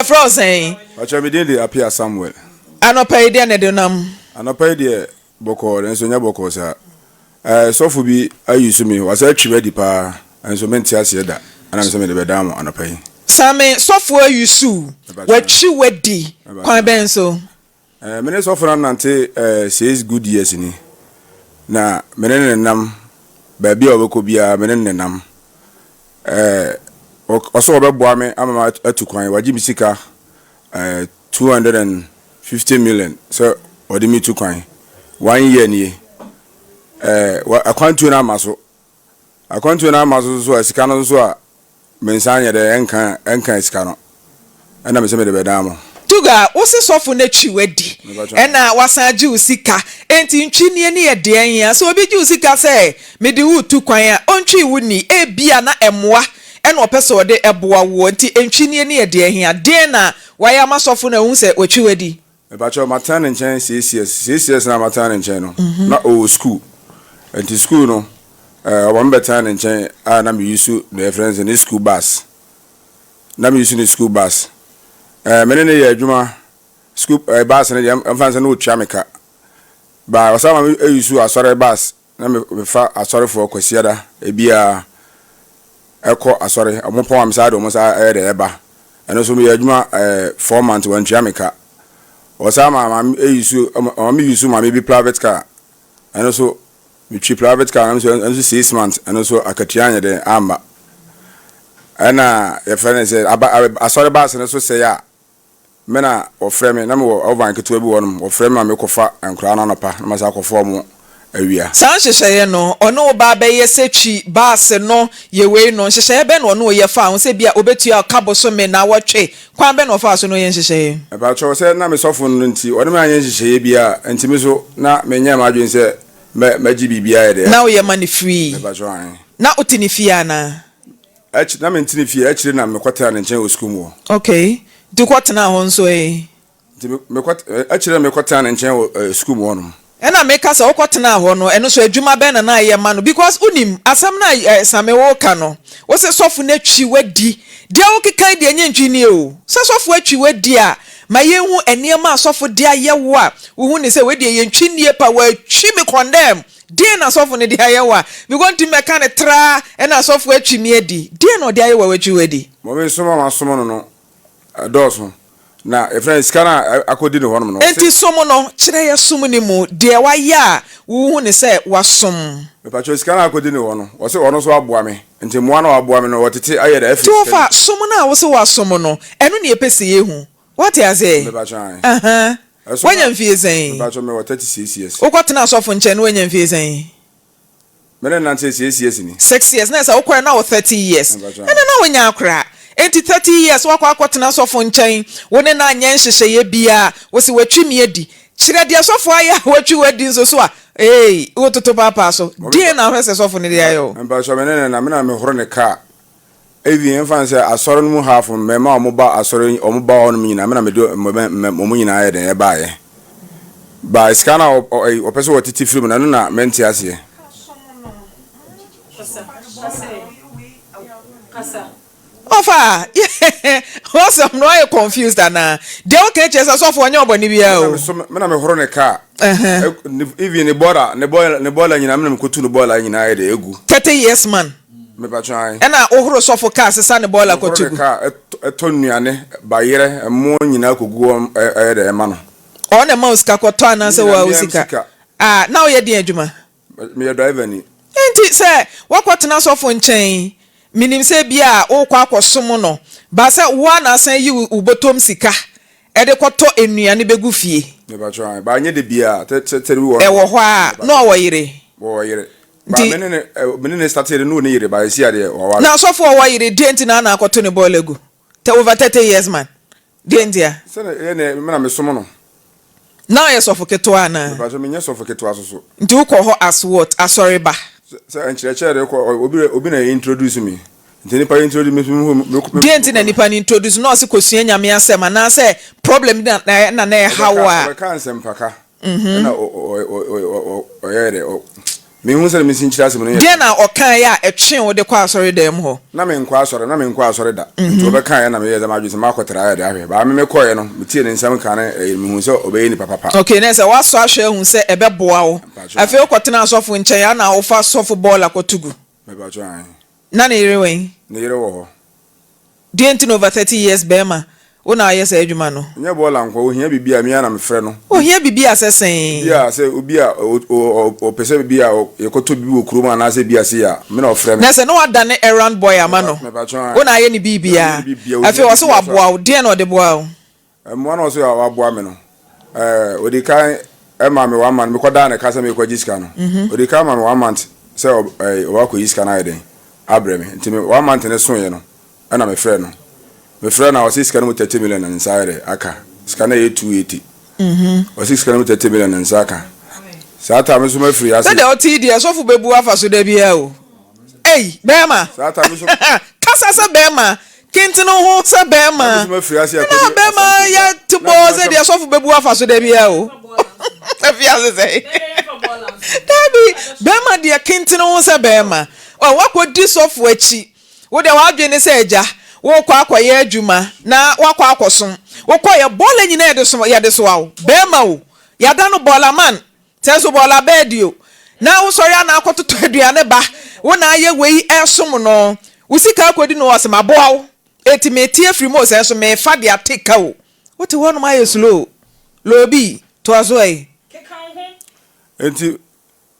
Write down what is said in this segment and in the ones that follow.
Frozen. Acha me dey appear Samuel. Anopa dey na de nam. Anopa dey boko enso nya boko sa. So fu bi ayusu mi was atwe di pa enso menti ase da. Ana me se me de bedam anopa yi. Same sofo ayusu. Wachi wedi. Kwan ben so. Me ne sofo nante 6 good years ni. Na me ne nam ba bia obeko bia me ne nam. Also obeboa me amama atukwan waji bisika 250 million so odi mi tukwan 1 year ni akwantu na maso so asika no so a mensanya de enka asika no na me se me de bedamo tuga wosi sofo na chiwedi ena wasaji usika enti ntwini ne ye de ya so obi ji usika se me de wu tukwan a ontwi wuni ebia na emoa ena opeso de eboa wo nti entwini ne ye de ahia de na waya masofo na hu se ochiwedi e ba cho matan nchen CCS na matan nchen no na o school enti school no obo betan nchen na me use the friends in school bus na me use the school bus mene ne ye adwuma school bus ne amfanse no otwa meka ba wasama me use asore bus na me fa asore for kwasiada ebia eko asore omopo amsa do mo sa de eba eno so me adwuma 4 months wan twa meka wasama me use ma me bi private car eno so me twi private car eno so 6 months eno so akatianya de amba ana ye fene se asore bus eno so se ya mena ofre me na me over nketo bi wonum ofre me amekofa enkra na nopa na masa akofo mo awia san hyehyeye no ono ba be yesechi baase no ye we no hyehyeye be no ono ye fa ho se bia obetua kaboso me na wotwe kwan be no fa so no ye hyehyeye e ba cho se na me sofo no nti ono me anye hyehyeye bia nti me so na me nya ma adwen se maji bibia ye de na wo ye mani free e ba cho an na utini fie ana na me ntini fie akire na me kwata na nchen o school mu okay du kwatena ho nso nti me kwata akire me kwata na nchen o school mu no ena meka se okotena ho no eno so adwuma be na ye ma no because unim asam na same wo ka no wo se sofu na twi wadi dia wo kekan dia nyantwini o se sofu atwi wadi a ma ye hu eniema sofu dia ye wo a wo hu ni se wadi ye ntwini pa wa twi me condemn dia na sofu ne dia ye wo a we go to meka ne tra ena sofu atwi mi adi dia no dia ye wo atwi wadi mo me so ma so no doso na e friend skana akodi ne honum no enti somo no kire ye som ni mu de wa ya wo hu ni se wasom me pa cho skana akodi ne hono wo se ono so aboa me enti mo na aboa me no wotete aye da Afisem to fa somo na wo se wasom no eno ne epese ye hu what ya say me pa cho an wanya mfie zen me pa cho me 36 years ukotena asofo nche no wanya mfie zen me na nante 6 years ni 6 years na sa ukora na 30 years ena na wanya akra 30 years wakwa akwatena sofo nchen wone na anya nhyehyeye bia wo se watwi mi adi kire de sofo aya watwi wadi nso so a wo toto papa so die na hwese sofo ne dia yo mba so me na me horo ne ka evi enfanse asoro no mu half me ma omoba asoro omoba ono nyina me na me do mo nyina aye den e baaye ba skana o pese wo titi film na no na menti ase Ofa, what's up? No, I confused ana. They okay, just so for your body bia o. Me na me horo ne car. Even the border, ne boy nyina me na me kotu ne boy nyina de egu. 30 years man. Me ba try. E na ohoro so for car sesa ne boy kotu. Car etonnuane ba yere mo nyina kogu de ma no. O na ma usika koto ana se wa usika. Na o ye de adwuma. Me ye driver ni. Enti se wakotena so for nchen. Minim se bia o kwa akosom no ba se wo na san yi ubotom sika e de kwoto enuane begu fie me ba try ba anye de bia tere wo e wo ho a no wo yire ba menene started no ne yire ba si ade wo na so for wo yire denti na na akoto ne ball egu te over 30 years man denti a se ne me na me som no na ye so for keto ana ba so me nye so for keto asoso nti wo ko ho as what asori ba se enchirechere ko obi na introduce me nteni pa introduce me denti na nipa ni introduce no se kosua nyame asema na se problem na hawa ka nsem paka na o yere Me hu se me sinchira asem no. De na okan ya etwe wo de kwa asori dem ho. Na me nkwa asori da. Nti obeka ya na me ye za madwese makotra ya de ahwe. Ba me koye no, me tie ne nsam kan me hu se obeye ni papa. Okay, na se waso ahwe hu se ebe boa wo. Afi okotena asofo nchen ya na ofa asofo ball akotugu. Me ba cho an. Na ne yire wen. Ne yire wo ho. The over 30 years bema. Una yes adwuma no. Nya bola nkwa ohia bibia me na me frɛ no. Ohia bibia sesen. Bia se obia o pese bibia yekoto bibi wo kuruma na se bia se ya me na ofrɛ me. Na se no adane errand boy ama no. Una ye ni bibia. Afi wo so waboa wo de na ode boa wo. Mo na so waboa me no. Odi kan ma me 1 month me koda na kasa me kwaji sika no. Odi kan ma me 1 month se wa kwaji sika na ide. Abre me. Nti me 1 month ne so ye no. Ana me frɛ no. My friend, I was 30 million inside aka. Scanner 280. Was 30 million in Saka. Sata, I'm so free. I said, the OTD, so for Bebu Afaso de Biel. Hey, Bema. Sata, Casa Bema. Kintino Hosa Bema. Bema, ya to boys, and the soft Bebu Afaso de Biel. Say, Bema, dear Kintino Hosa Bema. Well, what would this of Wechi? Would the Wabin say, Ja? Wo kwa akwaye adwuma na wakwa akosom wo kwa ye bola nyina ye de so awo bema wo ya da no bola man teso bola bedio na wo sori ana akototo aduane ba wo na aye wei esom no wo sika akodi no wose maboa wo etimeti afiri mo se so me fa de ateka wo wote wono ma ye slow lobi to azo keka ho enti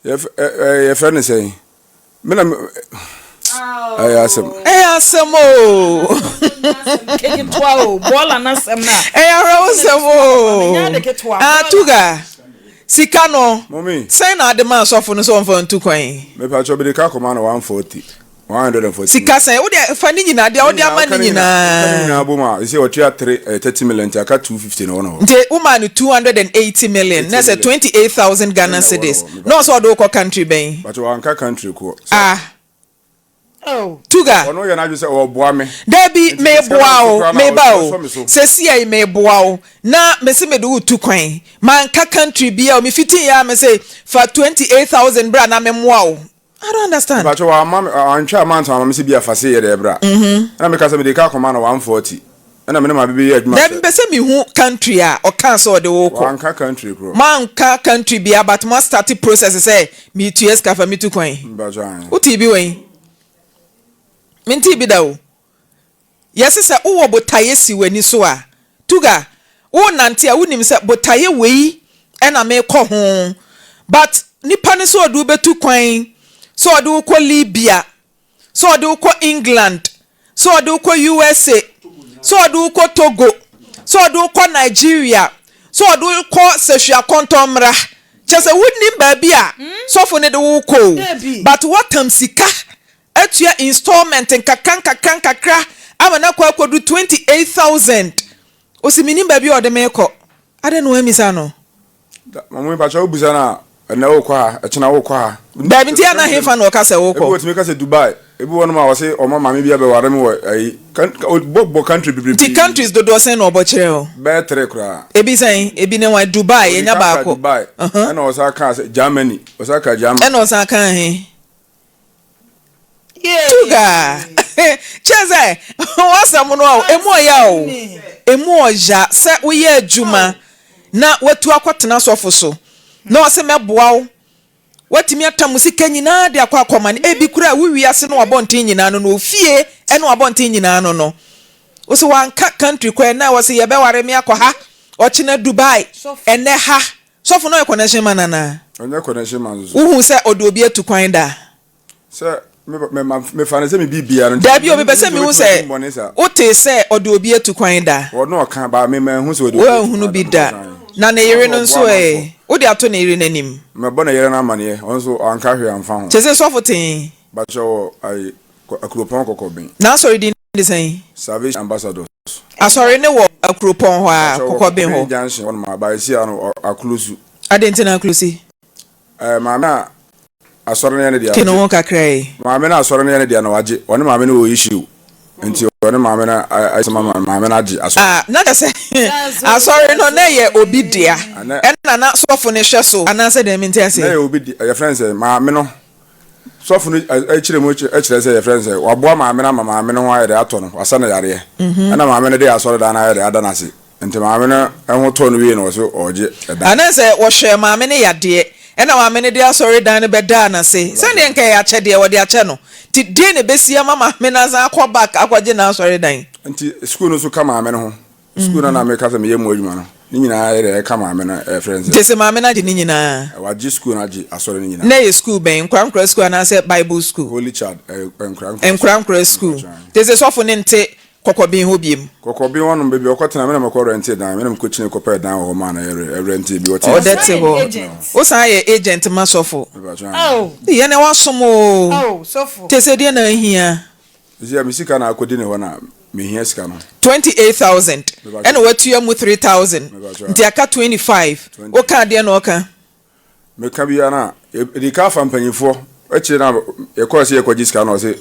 ye friend say me na Afisem. Afisem o. Ketwa o, bola na sem na. Afisem o. Tuga. Sika no. Mommy. Say na de man sofo no so mfa ntu kwan. Me pa cho be de ka koma na 140. 140. Sika say wo de fa ni nyina de wo de ama ni nyina. Nyina boma, you say what you 30 million aka 250 no no. Nte woman 280 million. Na say 28,000 Ghana cedis. No so do ko country ben. But one country ko. Oh, Tuga. Ono ye na ju se oboa me. Debi me boa o, me ba o. Sesi ai me boa o. Na me se me do tu kwan. Man ka country bia o me fitin ya me say for 28,000 bra na me moa o. I don't understand. But wa mama antwa man to mama se bia fa se ye de bra. Na me ka se me de ka koma na 140. Na me na ma bibi ye adwuma. Dem be se me hu country a o kan so de wo ko. Man ka country bro. Man ka country bia but must start the process say me 2 years ka fa me tu kwan. Ba jan. Uti bi wen. Minti bidawo. Yesi se uwo botaye si weni so a. Tuga, wo nante a wonim se botaye wei ena me kɔ ho. But nipa ne so odu betu kwan. So odu kɔ Libya. So odu kɔ England. So odu kɔ USA. So odu kɔ Togo. So odu kɔ Nigeria. So odu kɔ sehua kontomra. Chese wonim ba bia. So fo ne de wo kɔ. But what am sika? Etua installment kakra amana kwa kodu 28,000 osimini ba bi ode meko ade no amisa no mamu ba cha obusa na wo kwa echina wo kwa ba bi ntia na hefa no ka se wo ko ebi ka se Dubai ebi wonu ma wose o mama me bia be ware me wo ai bo country bi the countries do do sen no bo kire o be tre kra ebi sen ebi ne wa Dubai enya ba ko Dubai na o sa ka Germany o sa ka Germany na o sa ka he Tuga. Cheze, wasa muno emu ya o. Emu oja se uye adwuma na watu akwatena sofo so. Na wase meboa wo. Watimi atam sika nyina de akwa akoma ne ebi kura wiwi ase no wabonten nyina no ofie ene wabonten nyina no. Wose wanka country kwa na wase ye be ware me akwa ochina Dubai ene ha. Sofo no e connection manana. Onye connection manzo. Uhu se odobi etukwan da. Se me fanese me bibia no Dabi obi bese me hu se o te se ode obi etukwan da wo no kan ba me hu se ode wo hunu bi da na ne yere no nso o de ato ne yere nanim me bo na yere na amane onso anka hwe amfa ho chese sofo ten ba cho ai akropon kokobin na sorry din de sen Salvation Ambassadors asori ne wo akropon ho a kokobin ho junction won ma ba isi ano aklusu adentina aklusi mama asore ne dia kino kakrai maame na asore ne dia na waje woni maame ne wo issue nti one maame na asema maame na agi aso na just sorry no na ye obi dia na sofo ne hwe so ana say dem nti ase na ye obi dia your friends maame no sofo no akire mu akire say your friends wabo maame na maame no wa ye ato no wasa na yare na maame no dey asori da na ye adana ase nti maame no ho to no wie no so oje ana say wo hwe maame ne yade ena maame ne dey asori dan ne beda na say de nka ya che de wo de ache no ti de ne besia mama me na za akọ back akwaje na asori dan nti school no so ka maame no ho school na me ka say me yemu adwuma no ni nyina ye ka maame na friends tese maame na de ni nyina wa ji school na ji asori ni nyina na ye school ben kwankra school na say bible school holy child kwankra school tese sofo ne nte kokobin ho biem kokobin wonu bebi okotena me na me ko rent dan me na me ko chine ko pay dan ho ma na rent bi oti o that's it o san ye agent masofo ye ne wasomo sofo tese de na hia zia misika na akodi ne ho na me hia sika no 28,000 ena watu mu 3,000 nti aka 25 o ka de na o ka me ka bia na e ka fa mpanyifo echi na e ko se e ko jiska na o se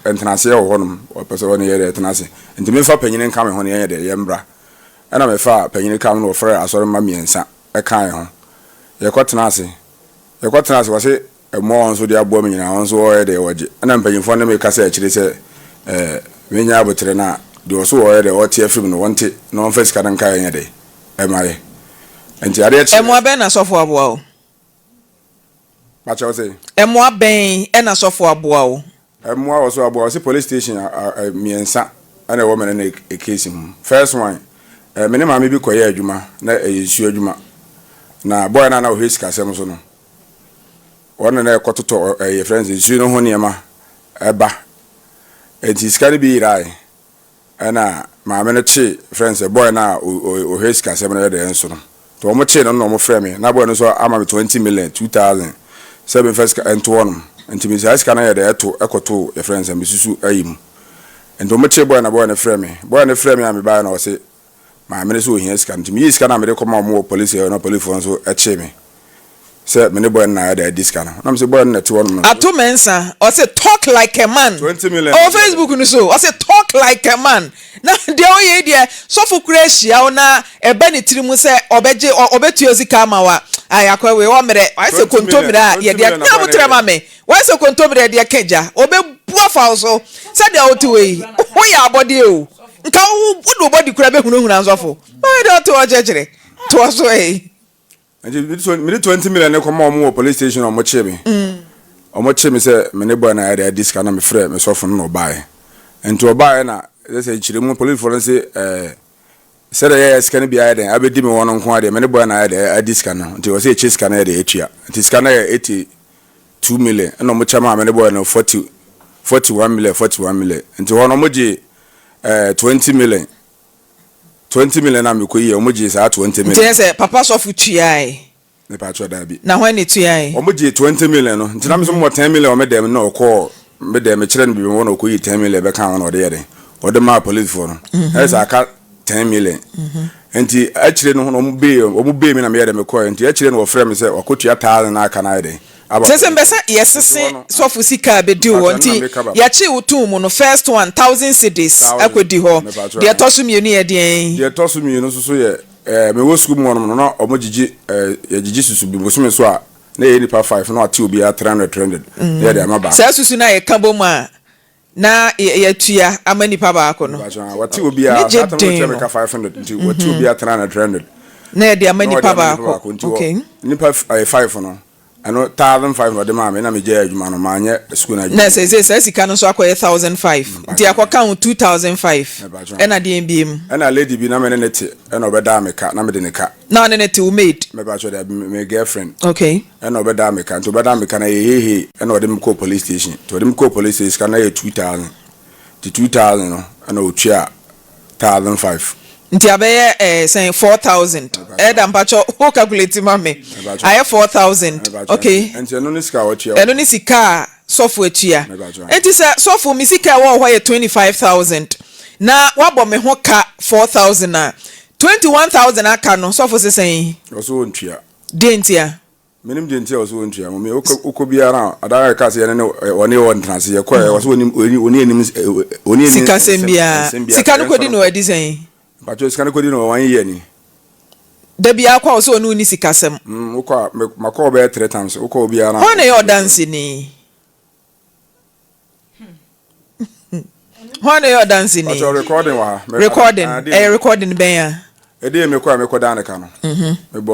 entenase ye ho nom o pese woni ye entenase nti me fa panyine nka me ho ne ye de ye mbra ena me fa panyine ka me no frɛ asɔre ma miensa e kan ho ye ko tenase wo se e mo onso de abo me nyina onso o ye de woje ena mpanyifo ne me ka se akire se me nya abotre na de o so o ye de o tie film no wonte no on face ka nka ye de e mare nti ade e mo abe na sofo aboa o Macha say emo aben e na sofo aboa o emo a so aboa say police station miensa ana wo mena na e case mu first one me ne maame bi koye adwuma na eyesu adwuma na boy na o hesi kasem so no wona na ekototo ye friends esu no ho niema eba enti skari bi rai ana maame no chi friends boy na o hesi kasem na de enso no to mo chi no no mo frame na boy no so ama me 20 million 2000 seven first and one and me say can I dey to ekoto your friends and bisusu ayim and do meche boy na frame me am buy na o say my me so hia scan me scan na me dey come mo police or no police phone so eche me say me ne boy na dey discan na me say boy na te one ato mensa o say talk like a man 20 million on Facebook no so o say talk like a man na de o ye de so for crashia na e ba ne tirimu say obeje obetu zika amawa ayakwa we o mere I say kontomire a ye de na mutra mame why say kontomire de keja obebua fa so say de o ti we wo ya abode o nka wo do body kura be hunahuna nzofo why de to o jejere to so and me 20 million come mo police station o mo che me o mo che me say me ne boy na dey disca na me frɛ me so fun no buy and to buy na say chiremu police for say said yeah scan bi ayi den abedi me won nko ade me ne boy na dey disca no nti o say che scan na dey etua nti scan na 82 million na mo chama me ne boy no 41 million nti hono mo je 20 million na me ko yi o mo je sa 20 million nti say papa so fu tuai ne pa twa da bi na when it tuai o mo je 20 million no nti na me so mo 10 million o me dem no ko me dem me kire no bi won o ko yi 10 million be kan won o de yede o de ma police for no esa aka 10 million enti akire no o mo be me na me yede me ko enti akire no o frɛ me say o ko tua 1000 na aka na yede sese mbesa yesese sofu sika be di wo nti ya chi utum no first 1000 cedis akwedi ho de tosu mienu ye de tosu mienu so ye me wo school mu no na o mo gigi ya gigi susu bi bosu me so a na ye nipa 5 na ati obi a 300 ye de amaba sa susu na ye kabo mu a na ya tua amanipa ba ko no wati obi a ata no me ka 500 nti wati obi a 300 na ye de amanipa ba ko okay nipa 5 no ano 1,500 de maame na me je adwuma no ma anye school na na say sika no so akoye 1,500 nti akoka 2,500 ena de mbiem ena lady bi na me ne te ena obeda me ka na me de ne ka na ne te o maid me ba cho de me girlfriend okay ena obeda me ka nti obeda me ka na hehe ena ode me ko police station to ode me ko police station ka na ye 2,000 ti 2,000 no ena otua 1,500 nti abeye say 4,000 da mpacho ho calculate mame aye 4,000 okay enti eno ni sika wo tia eno ni sika sofu atua enti say sofu mi sika wo ho ye 25,000 na wabo me ho ka 4,000 na 21,000 aka no sofu se say so ntua dentia Minim de ntia so ntua me uko biara adara ka se ye ne one won transe ye ko so oni enim sika sembia sika no kodi no adi sen pacho sika no kodi no 1 year ni da bia kwa so onu ni sika sem uko makọ be 3 times uko biara ho na your dance ni ho na your dance ni pacho recording wa recording ben ya ede me kwa dan ka no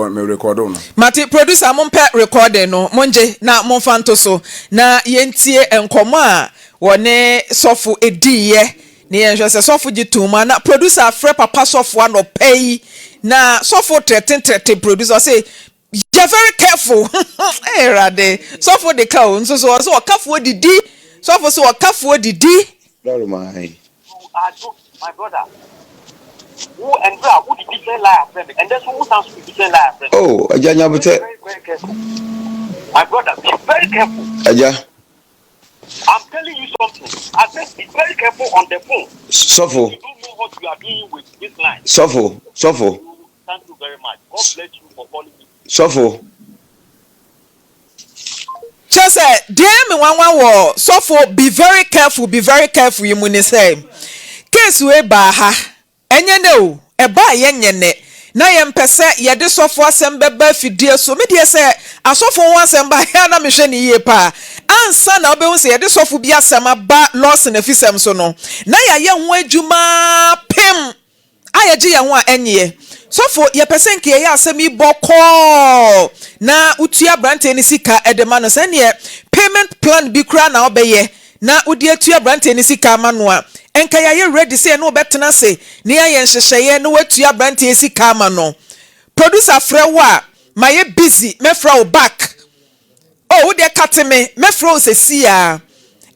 me record no mate producer mo pe recording no monje na mo fanto so na yentie enkomo a wone sofo ediye ne yenhwe se sofo gituma na producer afre papa sofo no pay na sofo trete producer say you're very careful eh rade sofo de ka o so okafo didi sofo so okafo didi Lord my brother. Who and who the different life friend, and that's who sounds to different life friend. Oh, Ajanya Bute. Very careful. My brother, be very careful. Aja. I'm telling you something. I said be very careful on the phone. Sofo. You don't know what you are doing with this line. Sofo. Thank you very much. God bless you for calling me. Sofo. Just dear me one wo sofo be very careful you muni say. Case we ba ha. Enye ne o eba yenye ne na yempese ye de sofo asem beba fidie so me de se asofo won asem ba ya na me hwe ne yie pa ansa na obehu se ye de sofo bi asem ba Lawson Afisem so no na ya ye ho adwuma pem ayaji ye ho a enye sofo ye pese nke ye asem iboko na utua brante ni sika edema no se ne payment plan bi kura na obeye na udi atua brante ni sika ma no a enka ya ye ready say no betena say ne ya yenhyehyeye no watua brante esika ma no producer frewa my busy me fra back oh wo de cut me fra se sia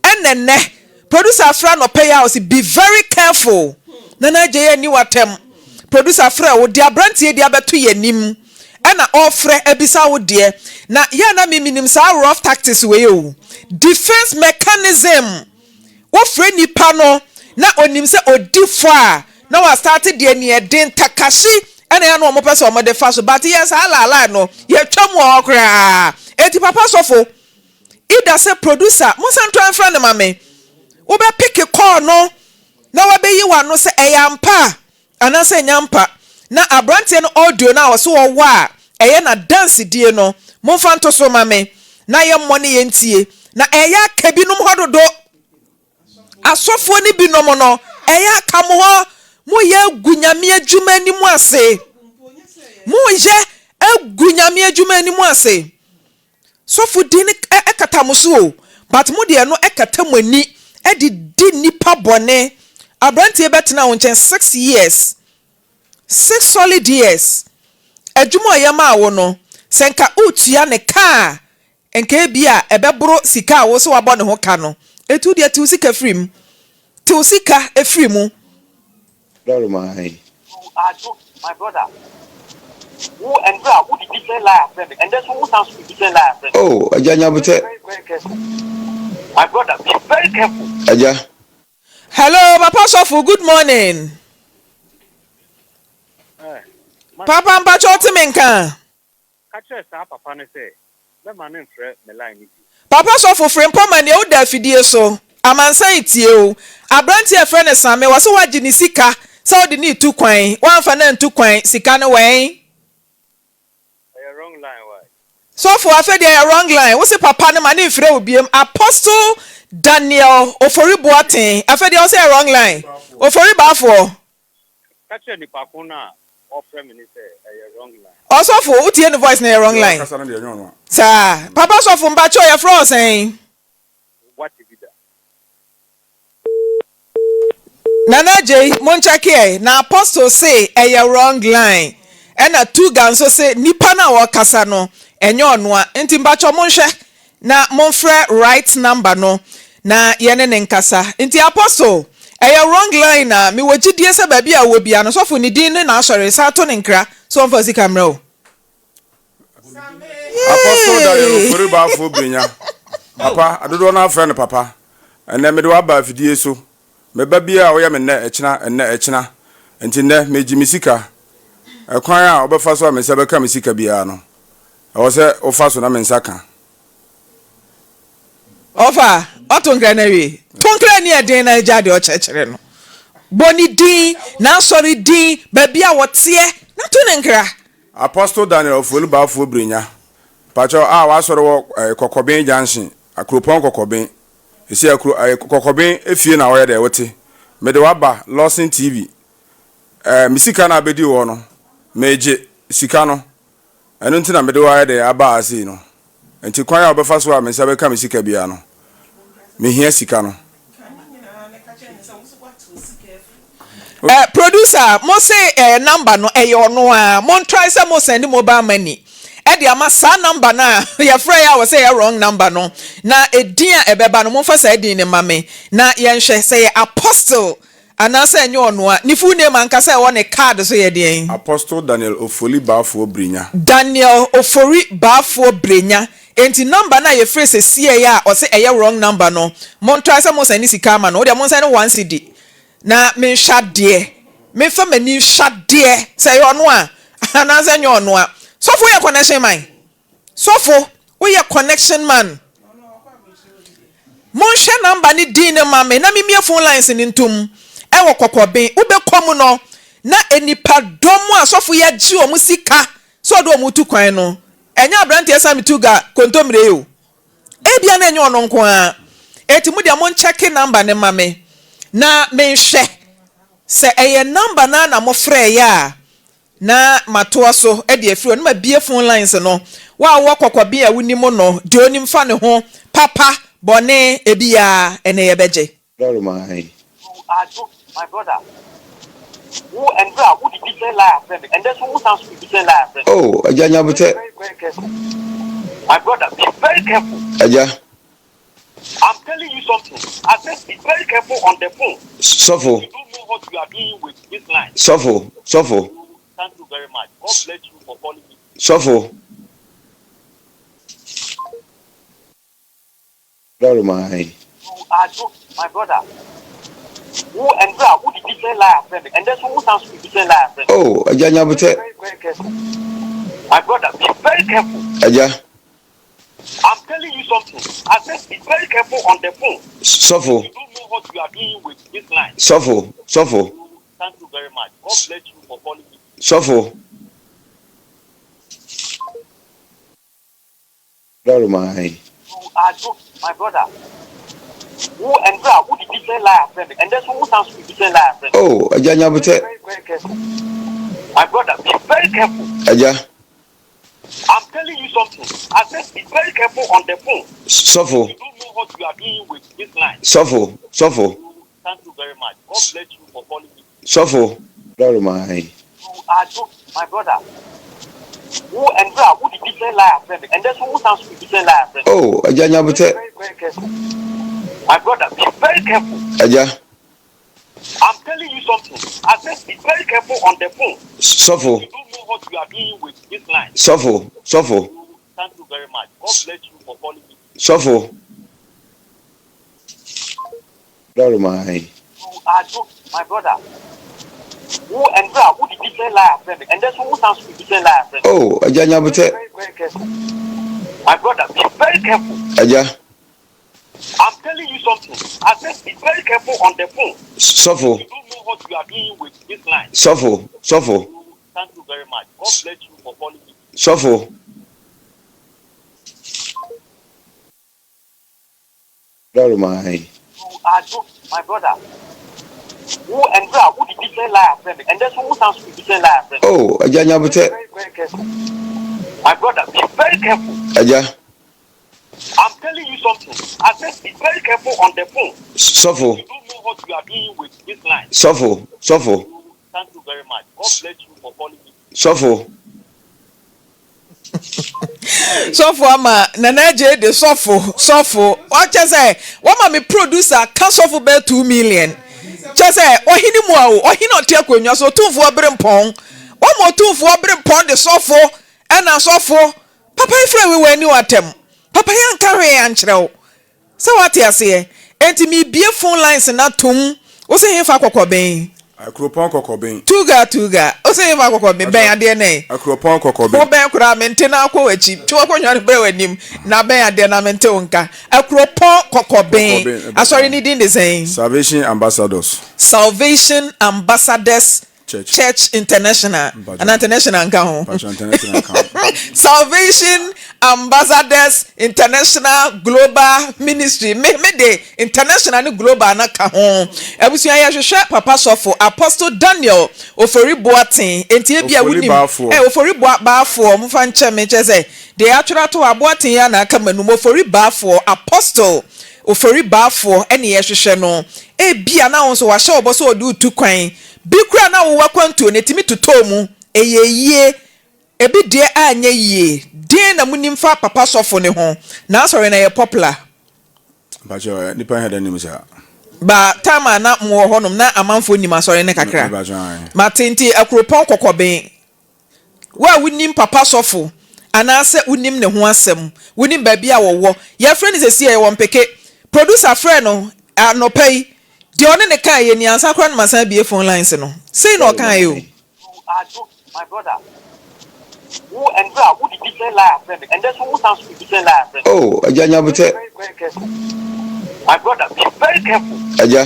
enene producer fra no pay house be very careful na je ye ni watem producer fra wo de brante e de abeto ye nim ena ofre ebisa wo de na ya na miminim sa rough tactics we o defense mechanism wo fre nipa no na onim se odifo a na wa start de ne den takashi ena ya no mo pese o mo de fa so but yes ala no ye twam wo kra eti papa sofo ida se producer mo santo anfra ne mame wo be pick call no na wa be yi wa no se eyampa ana se nyampa na abrante no audio na wo so wo wa eye na dance die no mo fanto so mame na ye mo ne ye ntie na eya kabinum hododo asofo ni binom no eya kamo ho mo ye gunyame adwuma ni mu ase mo ye agunyame adwuma ni mu ase sofo din ekata mo so but mo de no ekata mo ani edi di nipa bone abrante betena wo nchen 6 years 6 solid years adwuma ye ma wo no senka utua ne ka enka bia ebebro sika wo so wabɔ ne ho ka no etu de tu sika frim tu sika efrimu Lord my brother. Who and who the different life friend, and that's who sounds to different life friend. Oh, Ajanya Bute. Very careful. My brother, be very careful. Aja. Hello papa sofo good morning papa mpacho timenka Catch us papa ne say me man mfre me line ni papa sofo Frimpomaa ne o da fidie so amansan itie o abrante e frɛ ne same wo se wagye ne sika se wo de ne tu kwan wanfa na ntu kwan sika ne wen wrong line why sofo afede ya wrong line wo se papa ne ma ne mfrɛ obiem apostle Daniel Oforiboaten afede wo se wrong line Oforibaafo catch ni pako na offer me say wrong line osofo utie ne voice na wrong line sa papa sofo mbacho ya fro sen what vida Nana J Monchake na apostle say wrong line ena two gan so say nipa na wo kasa no enye ono a enti mbacho monhwe na monfrɛ right number no na yene ne nkasa enti apostle wrong line na mi wogidie se ba bia wo bia no sofo ni din ne na asɔre sa to ne nkra so mfa si camera o apostle Daniel Oforibaafo benya papa adodo na afrɛ ne papa ene me de wa ba fidie so me ba bia wo ya me na echina enti ne me jimisika ekwan a obefa so a me se beka me sika bia no I was ofa so na mensaka. Ofa, otonkra na wi. Tonkra ni eden na agya de o chekere no. Boni din, na sorry din, baby a wote, na to nenkra. Apostle Daniel Ofolu Bafo Brinya. Pacho wa soro wo Kokoben Junction, akropon Kokoben. Esi Kokoben efie na wo ye de wote. Me de waba Lawson TV. Misika na abedi wo no. Meje sika no. Eno nti na me de wo ye de aba asi no. Enti kwan ya obefa so a me se be ka misika bia no. Me hia sika no. Producer, mo say number no ono a mo try say mo send mobile money. E de ama sa number na your friend ya was say wrong number no. Na edin a ebeba no mo fa say edin ne mame. Na ye nhwe say Apostle anasa enye ono a ni full name anka say won card so ye den. Apostle Daniel Ofoli Bafo Brinya. Daniel Ofori Bafo Brinya. Enti number na ye phrase see ya o say eye wrong number no. Mo try say mo send sika ma no. O de mo send 1 CD. Na me shade me fa mani shade say ono a ananse nyo ono a sofo ye connection man sofo we ye connection man mon hwe number ni din ne ma me na me phone lines ni ntum e wo kokoben ube kom no na enipa dom a sofo ye gi o musika so do o mutu kwan no enya abrante esa mituga kontomre yo e bia na enyo ono nko a eti mu dia mon check number ne ma me na menhwe se eye number na mo frɛ ya na matoa so e de afiro na bie phone lines no wa wo kokobia wuni mo no de onim fa ne ho papa bone ebia ene ye beje my brother who and who the different life and that's who sounds to different life. Oh, ajanya bute. Very careful. My brother, be very careful. Aja. I'm telling you something. I said be very careful on the phone. Suffer. You don't know what you are doing with this line. Suffer. Thank you very much. God bless you for calling me. Suffer. My. You are just my brother. Who and who the different life and that's who sounds to different life. Oh, ajanya bute. Very careful. My brother, be very careful. Aja. I'm telling you something. I said be very careful on the phone. Suffer. You don't know what you are doing with this line. Suffer. Thank you very much. God bless you for calling me. Suffer. My. You are just my brother. Who and who the different life and that's who sounds to different life. Oh, ajanya bute. Very careful. My brother, be very careful. Aja. I'm telling you something. I said be very careful on the phone. Suffer. You don't know what you are doing with this line. Suffer. Thank you very much. God bless you for calling me. Suffer. My. You are just my brother. Who and who the different life and that's who sounds to different life. Oh, ajanya bute. Very careful. My brother, be very careful. Aja. I'm telling you something. I said be very careful on the phone. Suffer. You don't know what you are doing with this line. Suffer. Thank you very much. God bless you for calling me. Suffer. My. You are just my brother. Who and who the different life and that's who sounds to different life. Oh, ajanya bute. Very careful. My brother, be very careful. Aja. I'm telling you something. I said be very careful on the phone. Suffer. You don't know what you are doing with this line. Suffer. Thank you very much. God bless you for calling me. Suffer. My. You are just my brother. Who and who the different life and that's who sounds to different life. Oh, ajanya bute. Very careful. My brother, be very careful. Aja. I'm telling you something. I said be very careful on the phone. Suffer. You don't know what you are doing with this line. Suffer. Thank you very much. God bless you for calling me. Suffer. sofo ama nana je de sofo what you say what ma me producer can sofo be 2 million just say ohini mu a ohini ote akonwa so tumfo obrempon o mo tumfo obrempon de sofo na sofo papa ifra we wani watem papa yanka hwe ankyerɛw se what you say enti me bie phone lines na tom wo se hefa kokoben Akropon kokobin. Tuga. O say ma kokobin ben ade na e. Akropon kokobin. Mo ben kura mente na akọ wachi. Ti wo kwanwa be wanim na ben ade na mente wonka. Akropon kokobin. Asori ni din de saying. Salvation Ambassadors. Salvation Ambassadors Church International. An international account. Salvation Ambassadors International Global Ministry. Me de international global na ka ho. Ebusuan ya hwehwe papa sofo Apostle Daniel Ofori Boatin. Enti e bia wunim. Ofori Baafo mfa nche me chese. De atwera to Aboatin ya na aka manum Ofori Baafo Apostle Ofori Baafo ene ye hwehwe no. E bia na won so wa hye obo so odi utu kwan. Bikura na wo wakwantu ne timi tuto mu eyeye ebi de anya yie de na munimfa papa sofo ne ho na asore na ye popular bajo nipa heda nim sha ba tama na mo honom na amanfo nim asore ne kakra matenti akropon kokoben wa wunim papa sofo anase unim ne ho asem wunim ba bia wo ye friend is esi e won peke producer friend no anopai the only ne kan ye ni ansa kra no masan bie phone lines no say no kan you my brother who and who the different liar friend and then who sounds to different liar friend. Oh, Ajanya Bute. Very careful. My brother, be very careful. Aja.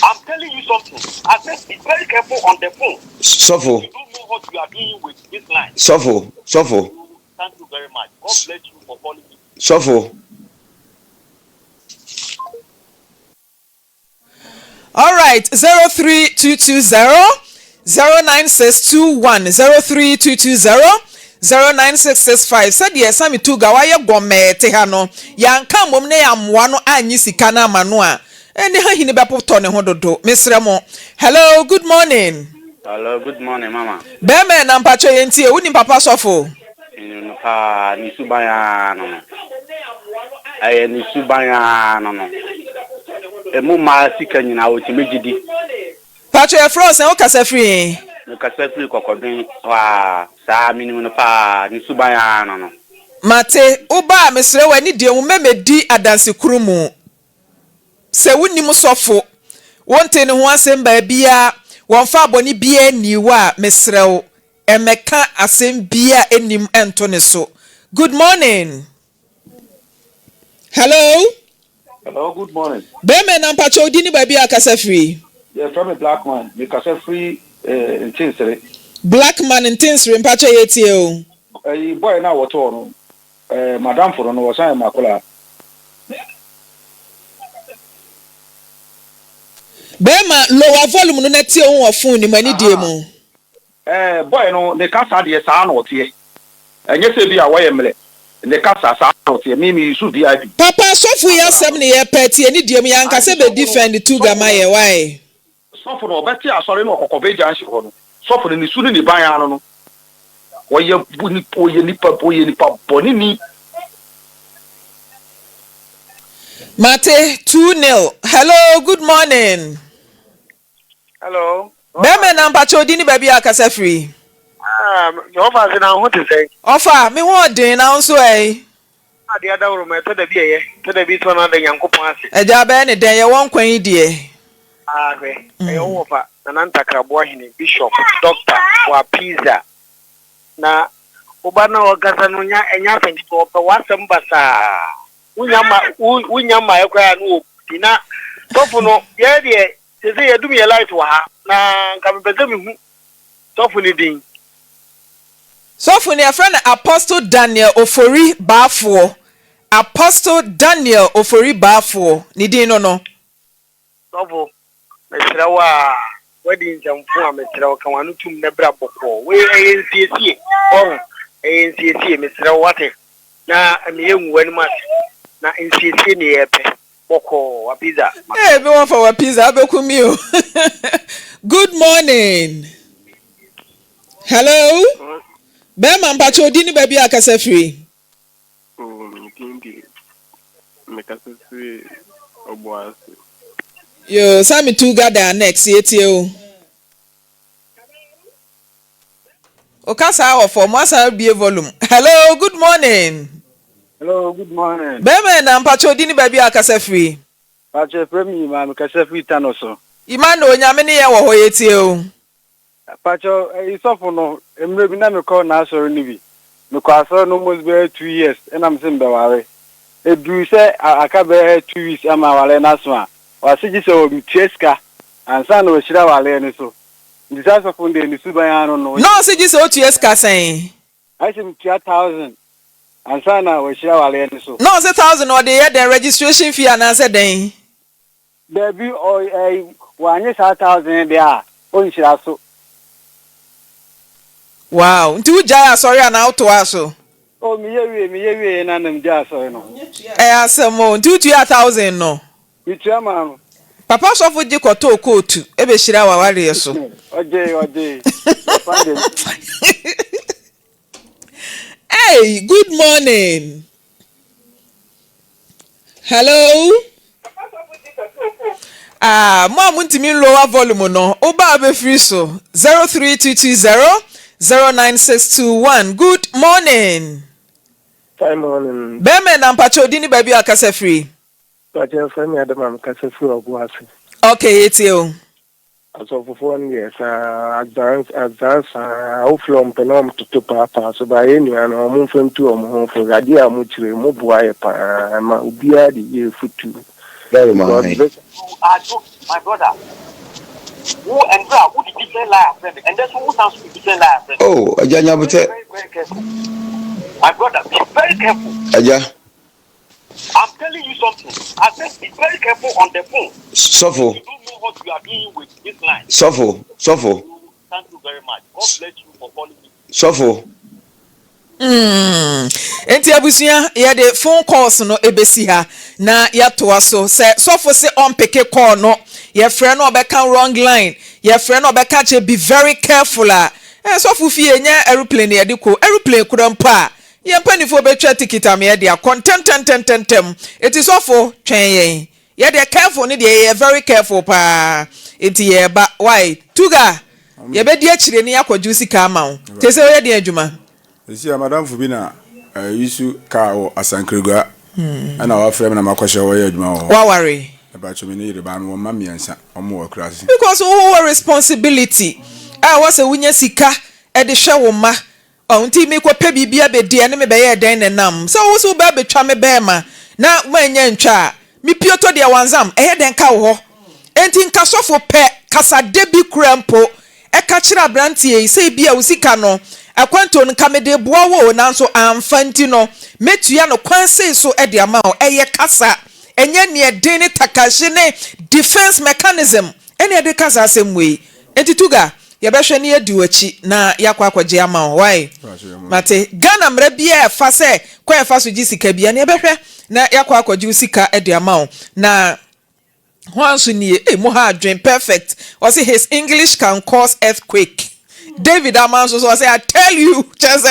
I'm telling you something. I said be very careful on the phone. Sofo. You don't know what you are doing with this line. Sofo. Thank you very much. God bless you for calling me. Sofo. All right, 03220 09621 03220 09665 said yes Sami Tuga why gome te ha no yanka mom ne yamwa no anyi sika na amano a ene ha hini be poto ne ho dodo mesre mo. Hello, good morning. Hello, good morning, mama. Be me na mpacho yenti e woni papa sofo No pa ni subaya no. Aye ni subaya no. Emu ma sika nyina wo timegidi. Pacho e frozen o kasa free. No kasa free kokobin wa sa minimum no pa ni subaya no. Mate uba mesre wani die mu memedi adanse kurumu. Se wonni mu sofo. Wonte ne ho asem ba bia wonfa aboni bia niwa mesre wo. Emeka asem bia enim ento ne so. Good morning. Hello. Hello, good morning. Beme na mpacho odini ba bia kasa free. Yeah, from a black man. Me kasa free in Tinsere. Black man in Tinsere mpacho yetie o. Boy na wato no. Madam for no was am makola. Bema lower volume no netie o phone ni mani die mu. Boy no ne kasa de sa na otie. Enye se bi a wo yemle. Ne kasa sa na otie. Me su VIP. Papa sofu ya sem ne ye peti ni die mu yanka se be defend Tuga ma ye why. Sofu no beti asori no kokobe janshi ho no. Sofu ni su ni ban ya no. Oye nipa boni ni. Mate 2-0. Hello, good morning. Hello. Beme na mpacho di ni baby akasa free. Your father now what to say? Offer me won den na nso eh. The other room to the be to the be to another Yankopon ase. Eja be ne den ye won kwan yi die. Agbe. E won fa na nantaka bohini bishop doctor wa pizza. Na ubana wakasa no enya fenjiko opa wasem basa. Unyama ekwa no tina tofu no ye de se ye dum ye light wa ha na nkabeze mi hu tofu ni din. Sofu ni a friend Apostle Daniel Ofori Baafo. Apostle Daniel Ofori Baafo. Ni din no. Tofu mesra wa wedding jamfu a mesra wa kanwanu tum na bra boko. We ANC oh ANC mesra wate na amiye nwani ma na ANC ni epe boko wa pizza. Eh be won for wa pizza abekumi o. Good morning. Hello. Bema mpacho di ni baby akasa free. Me kasa free oboase. Yo, Sami Tuga da next yetie o. Okasa for masa be volume. Hello, good morning. Hello, good morning. Bema na mpacho di ni baby akasa free. Pache free me ma kasa free tanoso. Imano onyame ne ye wo ho yetie o. Pacho isofo no emre bi na me call na asori ni bi. Me ko asori no almost be 2 years and I'm saying be ware. Edu se aka be 2 weeks ama wale na so a. Wa sigi se o mtieska ansa na o hira wale ni so. Ndisa for the ni suban ano no. No sigi se o tieska sen. I say 2,000 ansa na o hira wale ni so. No say 1,000 or the registration fee and answer den. There be o wanye 1,000 there. O hira so. Wow, nti ujaya sorry and out to aso. Oh, me ye na nam ja so no. Asemo, nti utu 1,000 no. Bitua ma. Papa so fuji koto kotu, ebe shira wa wale so. Oje. Hey, good morning. Hello. Mom untimi lower volume no. Oba be free so. 03220 Good morning. Fine morning. Beme na mpacho dini baby akase free. Pacho frame Adam am kase free Obuasi. Okay, etio. Aso for 1 year advance outflow penom to papa so by any and mo frame to mo for radio amuchire mo buaye pa ma ubia di ye futu. Very much. My brother. Who and who the different life friend and that's who sounds to different life friend. Oh, Ajanya Bute. Very careful. My brother, be very careful. Aja. I'm telling you something. I said be very careful on the phone. Sofo. You don't know what you are doing with this line. Sofo. Thank you very much. God bless you for calling me. Sofo. Enti abusia ye de phone calls no ebesi ha na ya to aso se sofo se on peke call no ye friend no obeka wrong line ye friend no obeka che be very careful sofo fie nya aeroplane ye de ko aeroplane kura mpa ye mpanifo betwa ticket am ye de content it is sofo twen ye de careful ni de ye very careful pa enti ye ba why tuga ye be di akire ni akwadwu sika ama wo tese ye de adwuma. Esi madam Fubina yisu ka o asankregua ana wa frame na makwahye wo ye adwuma wo. Wa worry. Eba chome ni yireba no ma miensa omo wa krasi. Because who responsibility. Was a wunya sika e de hwe wo ma. Nti me kwa pe bibia be de ne me be ye den ne nam. So wo so ba betwa me be ma na manya ntwa. Me pioto de wanzam e den ka wo ho. Enti nka sofo pe kasa de bi krampo e ka kira brantie sei bia wo sika no akwanto nka me de boa wo nanso amfanti no metua no kwanse so e de ama o eye kasa enye ne den ne takahye ne defense mechanism ene de kasa asemwe entituga ye behwe ne adi wachi na yakwa akwaje ama o why mate Ghana mra bia fa se kwa fa so gisika bia ne behwe na yakwa akwaje usika e de ama o na Once ni mo ha dream perfect. Or say his English can cause earthquake. David Amanso so say I tell you just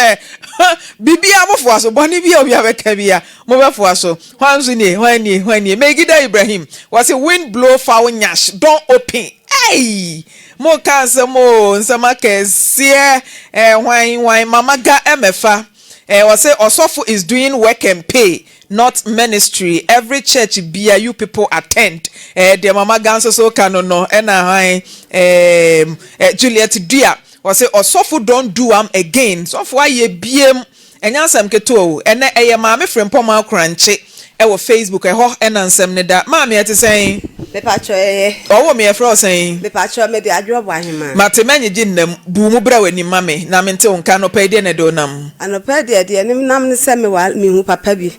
bibi amofo aso boni bi obi abeka bia mo befo aso once ni when Megida Ibrahim was a wind blow foul nyash don't open hey mo kanse mo nsama kese when mama ga emefa was say osofo is doing work and pay not ministry. Every church bia you people attend the mama ganso so kanono ena Juliet Dia was say osofo don't do am again so for ye biem enyansam keto ene eye Maame Frimpomaa Korankye e wo Facebook e ho enansam ne da maame ete sen me pacho owo me e fro sen me pacho me de adwo bo ahema mate menye ginnam bu mu bra wani mame na mente wonka no pa de ne do nam anopa de nim nam ne se me wa me hu papa bi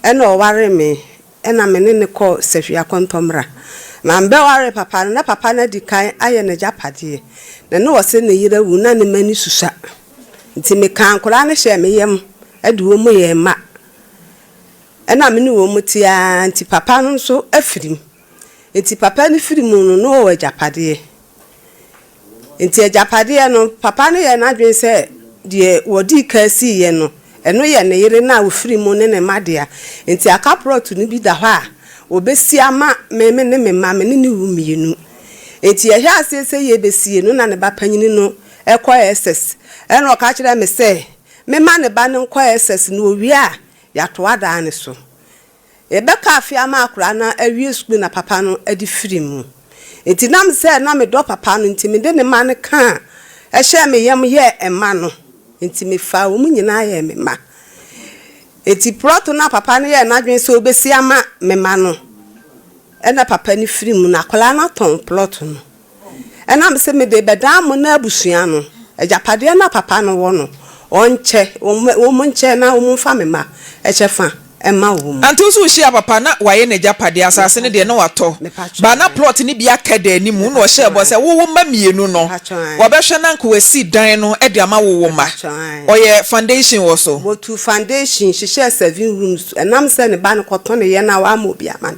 ena o ware me ena me ne ko sehwia kontomra na mbe ware papa na papa na di kan aye ne japade na no wose ne yira wu na ne mani susa nti me kan kora ne hye me yem aduwo mu ye ma ena me ne wo mutia nti papa no so afirim nti papa ne firim no wo japade nti japade no papa ne ye na dwen se de wodi ka si ye no eno ye ne yire na wo firim ne madea nti akaprot no bi da ho a obesi ama me ne me ma me ne wu mienu enti ye hwa asese ye besie no na ne ba panyini no ekwa SS eno ka kire me se me ma ne ba ne nkwa SS no owi a ya to ada ne so ebe ka afia ma akura na awie school na papa no adi firim enti nam se na me do papa no enti me de ne ma ne ka e hye me yam ye ema no enti me fa wo mu nyina ye me ma enti proto na papa ne ye na dwen se obesi ama me ma no e na papa ni firi mu na kola na ton plot no e na me se me de bedam na abusua no ejapade na papa no wo no onche wo mu nche na wo mu fa me ma e che fa Emma wom. Until so share papa na waye na japade asase ne de na wato. Ba na plot ni bia keda animu na o share bo se wo ma mienu no. Wo be hwe na nko wasi dan no e de ama wo ma. Oye foundation wo so. Wo to foundation she share 7 rooms. Enam se ne ba ne koto ne ye na wa ma obi ama.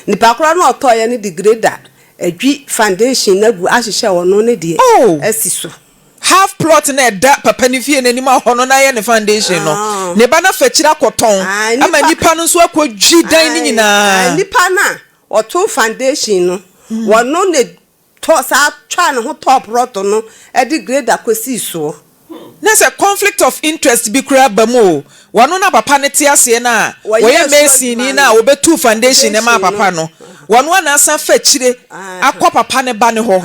Ni pa kro na oto ye ne degrader. Adwi foundation na gu ahihye wo no ne de. Asiso. Half plot na da papa ni fie n'anim ahono na ye ne foundation no ne ba na fachira koton ama nipa no so akwadwi dan ni nyina nipa na oto foundation no wono ne to sa twa ne ho top plot no e de grade akosi so na se conflict of interest bi kura ba mo wono na papa ne te ase na woye mason ni na obetu foundation ne ma papa no wono na asa fachire akwa papa ne ba ne ho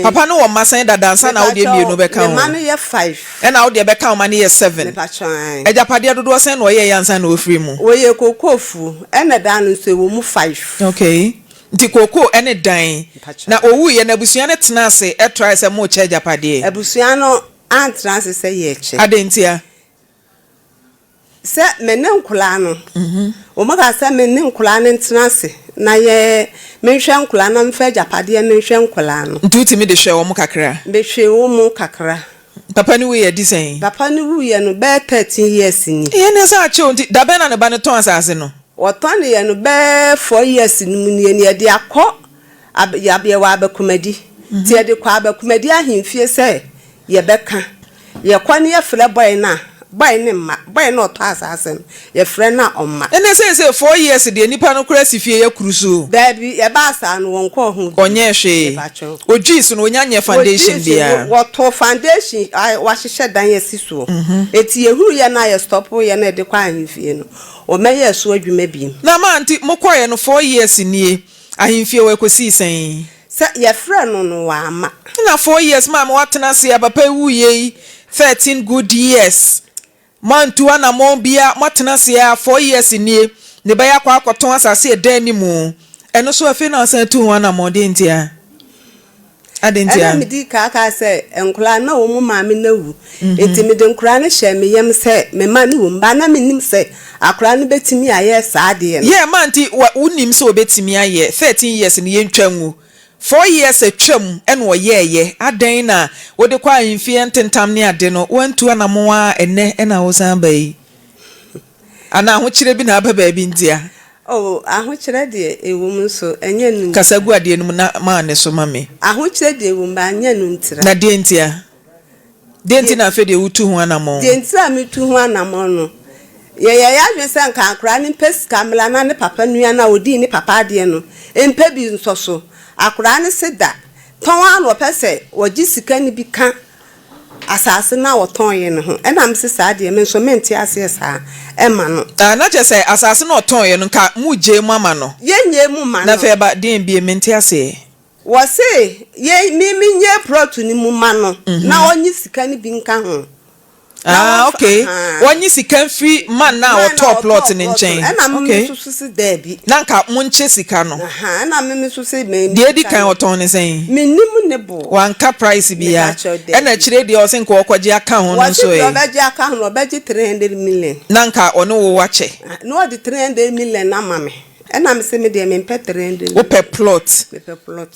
papa no wo masan da dansa na wo de mienu be kan ma ne ye 5 e na wo de be kan ma ne ye 7 ejapade dodo sen no ye yansa na ofiri mu woye kokofu e na dan no so wo mu 5 okay nti koko ene dan na owu ye na abusua ne tena ase e try se mo che ejapade abusua no antrance se ye che adentia se menne nkula no o maga se menne nkula no ntenase na ye menhwe nkula na mfa japade ne nhwe nkula no ntuti mi de hwe wo mu kakra be hwe wo mu kakra papa ni we ye design papa ni wu ye no be 13 years ni ye ne sa che nti da be na ne ba ne ton asase no woton ye no be 4 years ni mu ni ye de akọ ya wa abakumadi ti ye de kwa abakumadi ahimfie se ye beka ye kwani ye fre boy na boy ne ma boy no to asase ye fre na omma ene say 4 years de nipa no kura sifie ye kurusu baby ye ba asa no wonko ho onye hwe ojis no onyanye foundation bia woto foundation wa hihye dan ye siso eti ye huru ye na ye stop ye na de kwa ahimfie no o meye so adwuma bi na ma anti mokoye no 4 years nie ahimfie we kosi sen se ye fre no wa ama na 4 years ma watena se ya papa wu ye 13 good years man tuwa na mo bia matena se ya 4 years nie ne ba ya kwa akoton asase e dan ni mu eno so afi na san tu ho na mo de ntia adentia mi di ka se enkula na wo mu maame na wu enti mi de nkura ne hye me yem se me ma ni wo mba na me nim se akura ne betimi aye saade no ye man ti unim se obetimi aye 13 years ni ye ntwanwu 4 years atwam eno oyeye adan na wo de kwa ahimfie ntentam ne ade no wantu na mo a ene na wo san bai ana ho kire bi na aba ba bi ntia aho kire de ewum so enye nu kasagu ade nu na ma ne so mame aho kire de ewum ba anya nu ntira na de ntia de ntia na fe de wutu ho anamo de ntia metu ho anamo no ye ya hwese nka akra ne pes kamela na ne papa nua na odi ne papa ade no empe bi nsoso akra ne seda ton alo pese wogi sika ni bi ka asase na woton ye ne ho ena mse saade me so menti ase sa ema no na che say asase na woton ye no nka muje mu ama no ye nye mu ma no na fe ba den bi menti ase wo se ye mi nye protu ni mu ma no na onyi sika ni bi nka ho okay wonyi sika free man na o top plot ni nchen okay susu debi na nka munche sika no na me susu me de edi kan oton ni sen menim ne bo wanka price bia e na chire de o sen ko okwaje aka ho no so e obaje aka ho obaje 300 million na nka ono wo wache no de 300 million na mame e na me se me de me pe 300 o pe plot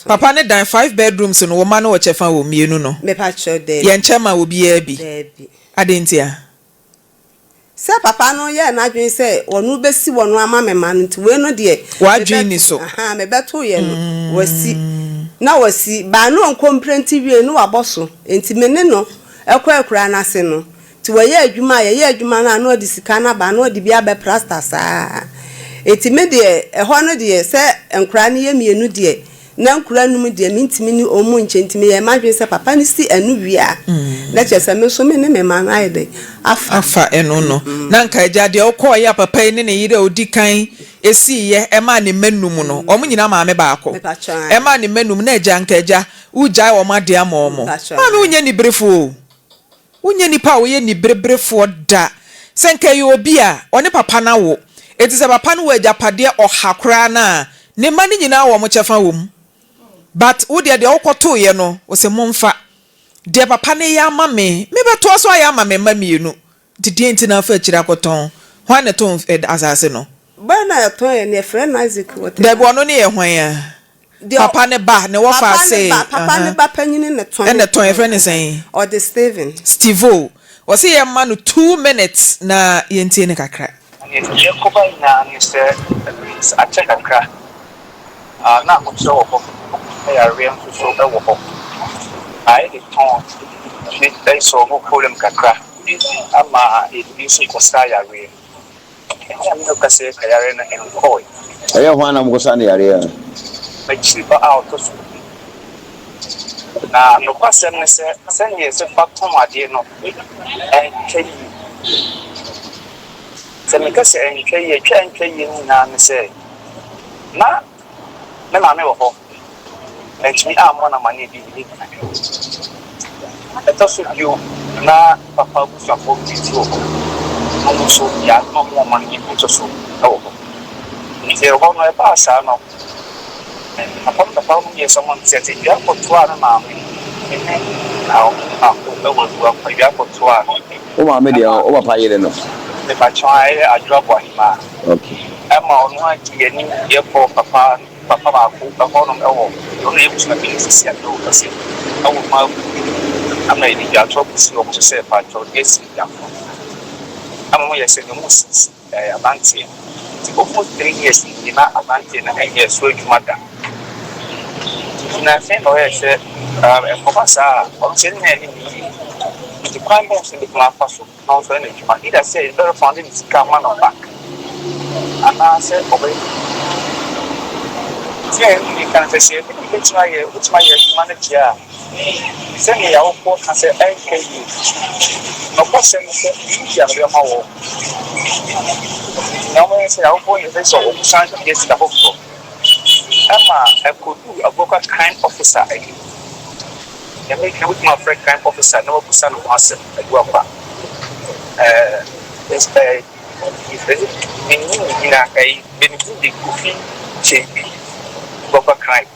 papa ne dan 5 bedrooms no wo ma no wo chefa wo mienu no me pa cho de ye nchema obi a bi adentia se papa no ye na dwen se wonu besi wonu ama mema no nti we no de wa dwen ni so me beto ye no wasi na wasi ba no nkomprenti wie no waboso enti mene no ekwa ekura na se no ti we ye adwuma na no di sika na ba no di bia be prasta sa enti me de eho no de se enkura ne ye mienu de na nkura num de mintimi ni omu nchentimi ye madwen se papa ni si anu wia na chese me so me ne me man aide afa eno no na nka eja de okoya papa ni ne yire odi kan esi ye ema ne menum no omo nyina maame baako ema ne menum na eja nkaja ujai o made ama omo maame unye ni brefo unye nipa wo ye ni brebrefo da senka ye obi a one papa na wo eti se papa no agapade ohakra na ne ma ne nyina wo mo chefa wo mu but wo de okoto ye no wo se momfa de papa ne ya ama me beto so ya ama me ma mienu didi enti na fa akira koton hwan ne ton asase no ba na ton ye ne friend Isaac wote de bo no ne ye hwan ya papa ne ba ne wo fa say papa ne ba panyini ne ton ne ton ye friend say or the Steve o say ye ma no 2 minutes na ye ntie ne kakra ye ko ba na ni se a check kakra na mo so wo ya ream so e wo ai de ton ni dai so mo problem kakra ama e bi so ko sta ya we no ka se ka ya re na en ko ayo hwana mkosa ni yare ya ba chi ba out so na no kwasem ne se ye se fa ton ade no kai se me ka se en kai ye na ne se na me ma me wo ho and me am one of my need eto so bio na papa bu so for video mo so ya no mo man ni ko so ni se ho no e pa sa no papa mo ye so mo se ti ya ko to ana ma me na o ko ko ya ko to ana o ma me dia o papa yele no me pa chwa e ajwa bo ma okay ama onu ati ye ni ye ko papa ba ko papa no ewo no ye busna bi sisi ato kasi awu ma ama ni ja to si o so se pa to esi ya ama mo ye se no musi abanti ti ko for 3 years ni na abanti na ye so adwumada na se no ye se ko pasa o se ne ni ti kwan bo se ni kwan faso no so ne adwuma ida se better found in scam man back ana se obe you can say which my manager send me our port and say NKU no question ya no mawo na mo say our port is so option against the hospital ama I could do a vocal kind officer you make with my friend kind officer no person was I go up this if you know I benefit the coffee change proper crime.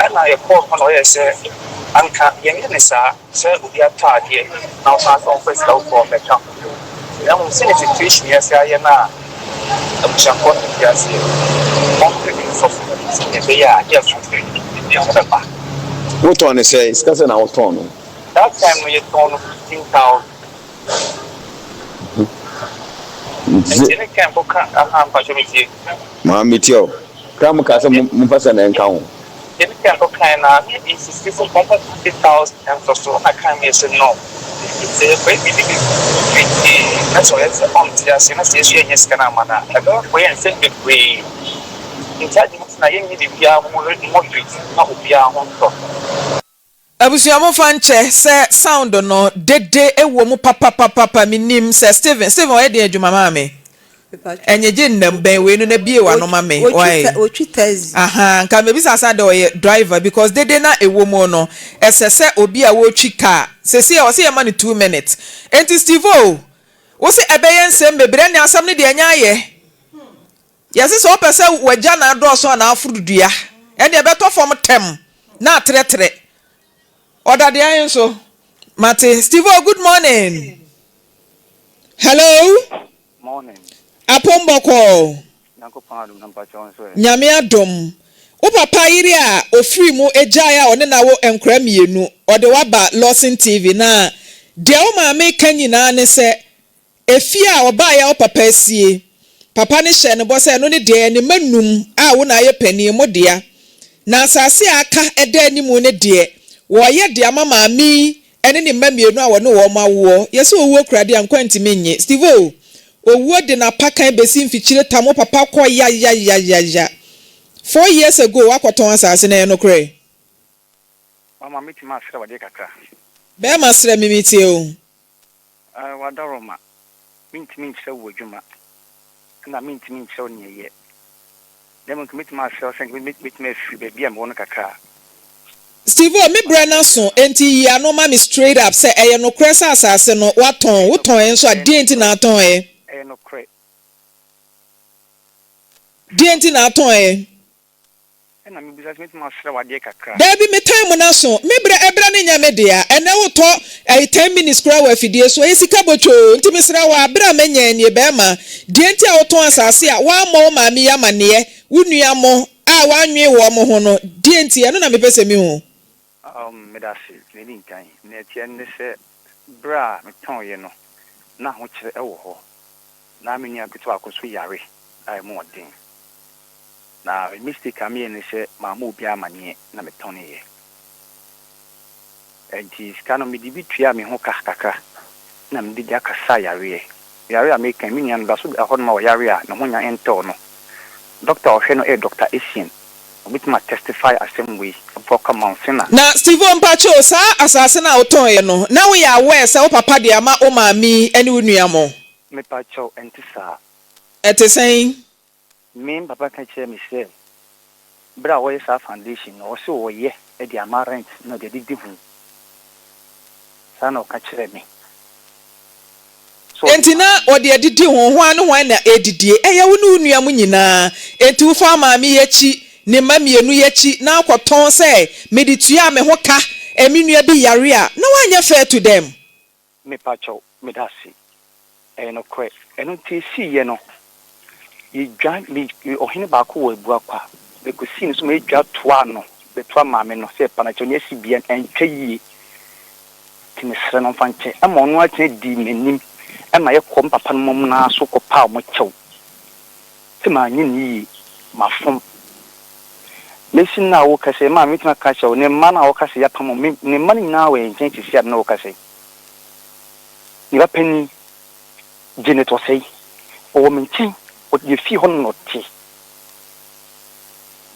And I call on lawyer say, Anka, Yanisa, sir, we are tired here. Now, some first out for the camp. Now, I'm seeing a situation, yes, I am now. I'm just going to just say, one thing for the year, just what on say is cousin our tone that time when you told 15,000. And can't book a patronage. Maame tio kam ka se mfasa na enka ho Any kind of kind of insisting for 50,000 and so I can't miss it. No, it's a baby. That's why it's on just in a station. Yes, can I man? I don't wait and think we in charge of Nayan, we are moderate, not we are on top. abusuamo fanche se sound no dede ewo mu papa minim se Steven o de adwuma maame enye je nnam ben we no na bie wa no mame why aha nka me bisa sa de o driver because dede na ewo mu no esese obi a wo twi car sese o se ye ma no 2 minutes enti Steve wo se ebeyen sem bebre ne asam ne de anya ye yesi so pese wagya na adoso na afurudua ene ebeto fom tem na tretre Oda de ayin so. Mate, Steve, good morning. Hello? Morning. Apomboko. Nanko pardon number John so. Nyame adom. O papa yiri a ofiri mu ejaya one na wo enkra mienu. Ode waba Lawson TV na de o maame kanyina ne se efia oba ya o papa asie. Papa ne hye ne bo se no ne de ne manum a wo na ye pani mu dea. Na asase aka eda animu ne de woye de amama mi ene ne mamienu a wone wo mawo yesi owuo krade ankwanti menye Steve owuo de na pakan besi mfichire tamo papa kọ ya 4 years ago wakoton asase na enokre Mama miti ma sere wade kakra be ma sere mimiti o wadaroma minti se wo dwuma na mintimi nkyerɛw ne yɛ dem nkomitimi ahyɛw sɛ nkomitimi afiri baabi a mewɔ no kakra Steve me brana so enti ya no ma me straight up say eye no kresa asase no waton woton enso a dienti na aton no kre dienti na aton na me bisa smith ma hwere wade kakra da bi me time na so me ebra ne nya me dia ene woto 10 minutes kra wa fidie so esika bocho nti me sra wa abra manya nie be ma dienti a woton asase a wa ma ma me ya mane wunua mo a wanwe wo mo ho no dienti eno na me pese me ho medasi nini kan na tie ne se bra me ton ye no na ho kire e wo ho na me nya bitu akoso yare ai mo den na mistake am ye ne se ma mo obi amane na me ton ye enti skano me di bitua me ho kakaka na me di akasa yare a me kan me nya no so ho ma yare a no ho nya ento no doctor ohwe no Dr. Afisem bit ma testify assembly for commencing na Steven Pacho sa asase na oton ye no na we ya aware say o papa de ama o maami ene wunua mo me Pacho entisa etesen me papa ka che me say bra wo sa foundation no so wo ye e de ama rent na de di hu sa na o ka chere me entina ode adidi ho anu hwan na edidie eye wo nu wunua mo nyina enti wo fa maami yechi ne mamienu yechi na akwoton say meditua me ho ka eminua bi yare a na wanya fair to them me Pacho me dasi no kwe eno ti si ye no ye dwan me ohene ba ko wo ebu akwa be ko si nso me dwa toa no be toa maame no se pa na cho ne si bia entwa yi ti me sere no fanche ama ono atene di menim ama ye kom papa no mom na so ko pa mo chew ti ma nyi ni ma fom lesin na wo kase ma mitima ka chew ne ma na wo kase ya pam ne ma ni na we nchen ti sia na wo kase ni ba pani geneto sei o me nchen o ye fi ho no ti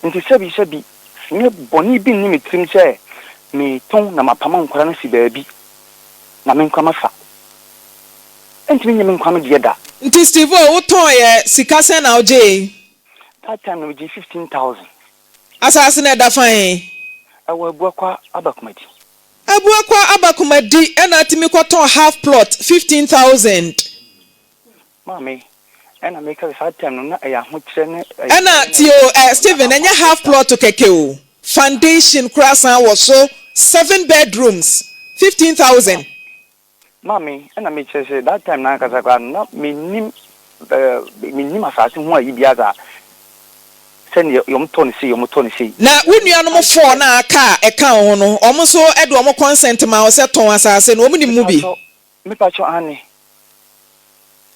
nti sabi me boni bi ni mitrim se me ton na mapama nkora na si baabi na me nkwa mafa enti me nkwa me de da nti Steve o ton ye sika sen na oje that time we 15,000 asase na da fan awo abuakwa abakumadi ena atimi kwaton half plot 15,000 mami ena make that time no na ya ho kire ne ena tio Steven enya half plot to keke o foundation croissant was so 7 bedrooms 15,000 mami ena me kire that time na kasa kwa na minim asase ho ayi biaza send your tone see na wunua no mo for na aka eka ho no omo so edo omo consent ma o se ton asase no omo ni mu bi me Pacho ane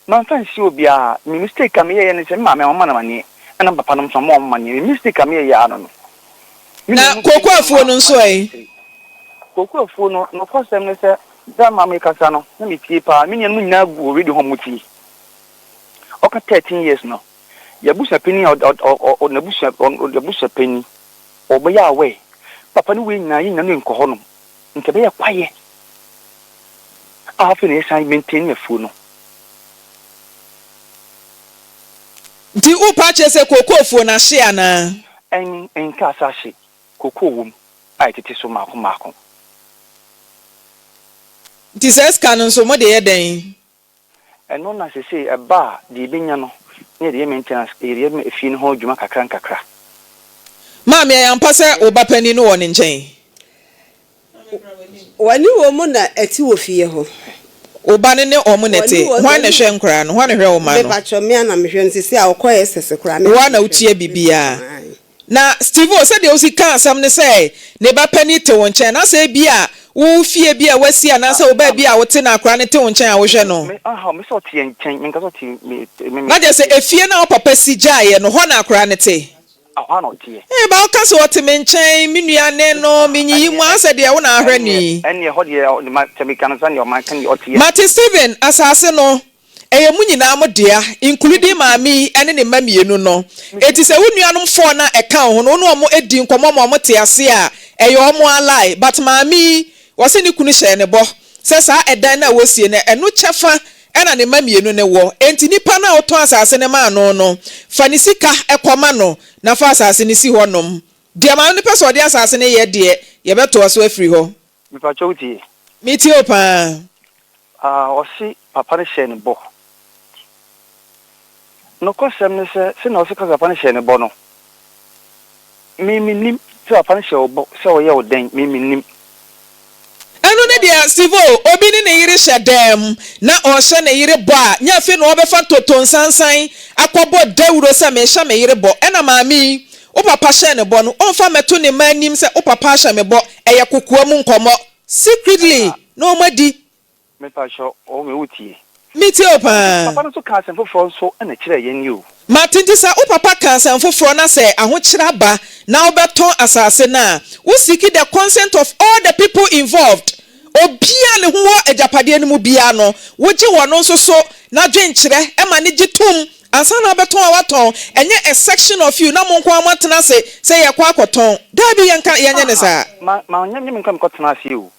man fancy obia mi mistake am ye ne se ma me mama na mane ana papa no so mo mane mistake am ye ya no na koko afuo no nso koko afuo no first time ne se da mama kasa no na mi tie pa mi nyanu nyina gu already ho muti oka 13 years no yabusa peni o nabusa peni obeya we papa ni we nyina yin na nko no nke be ya kwaye afi na sai maintain me fu no nti u purchase koko afuo na share na en ka sashi koko wom ai tete so mako nti se scan nso mo de ye den eno na se eba di benya no ne de maintenance area me fi no ho dwuma kakra maami ayampa se obapani no woni nchen wani wo mu na eti wo fie ho obane ne omo nete hwan na hwe nkra no hwan na hwe o ma no me Pacho me na me hwe nsisi a okoye esese kra me hwan na utie bibia na Steve said o si kan sam ne say ne bapani te won nchen na say bia wo fie bia wasi ana say oba bia wote na akra ne te won nchen a wo hwe no me so tie nchen nka so tie me na je say efie na papa si jaaye no ho na akra ne te ahwa no tie ba o ka so wote me nchen me nuane no menyi mu asa de wo na ahwe ni ene ho de ma temika san yo man kan yo tie Martin Steven asase no eye munyina modea including maami ene ne mamienu no eti se wunuanom fo na eka ho no no mo edi nkomo mo te ase a eye omo alai but maami wose ni kunu hye ne bo se sa edan na wosie ne eno chefa ena ne ma mienu ne wo enti nipa na oton asase ne ma no fa ni sika ekoma no na fa asase ne si honom de ma ne person de asase ne ye de ye beto aso afiri ho me pa choti miti opa osi papa ne hye ne bo no kosem ne se na osi ka papa ne hye ne bo no mi nim se papa ne hye obo se oye oden mi nim enu ne dia Steve obi ni ne yire hyedem na o hye ne yire bo a nya fe no obefa toton sansan akobo dawuro se me hye me yire bo ena maami o papa hye ne bo no onfa meto ne manim se o papa hye me bo eye kokoa mu nkomo secretly no madi me pa sho o me utie miti opa papa no so ka sen foforo so na kire yen ni o Martin sa o papa kan san foforo na se ahokyira ba na obeton asase na wo seek the consent of all the people involved obia ne ho ejapade ne mu bia no wo gi wono nso so na dwenkyere e ma ne gitum ansa na obeton awaton enye a section of you na monko amatena se ye kwa akoton da bi yenye ne sa ma nyem nkam kotena se o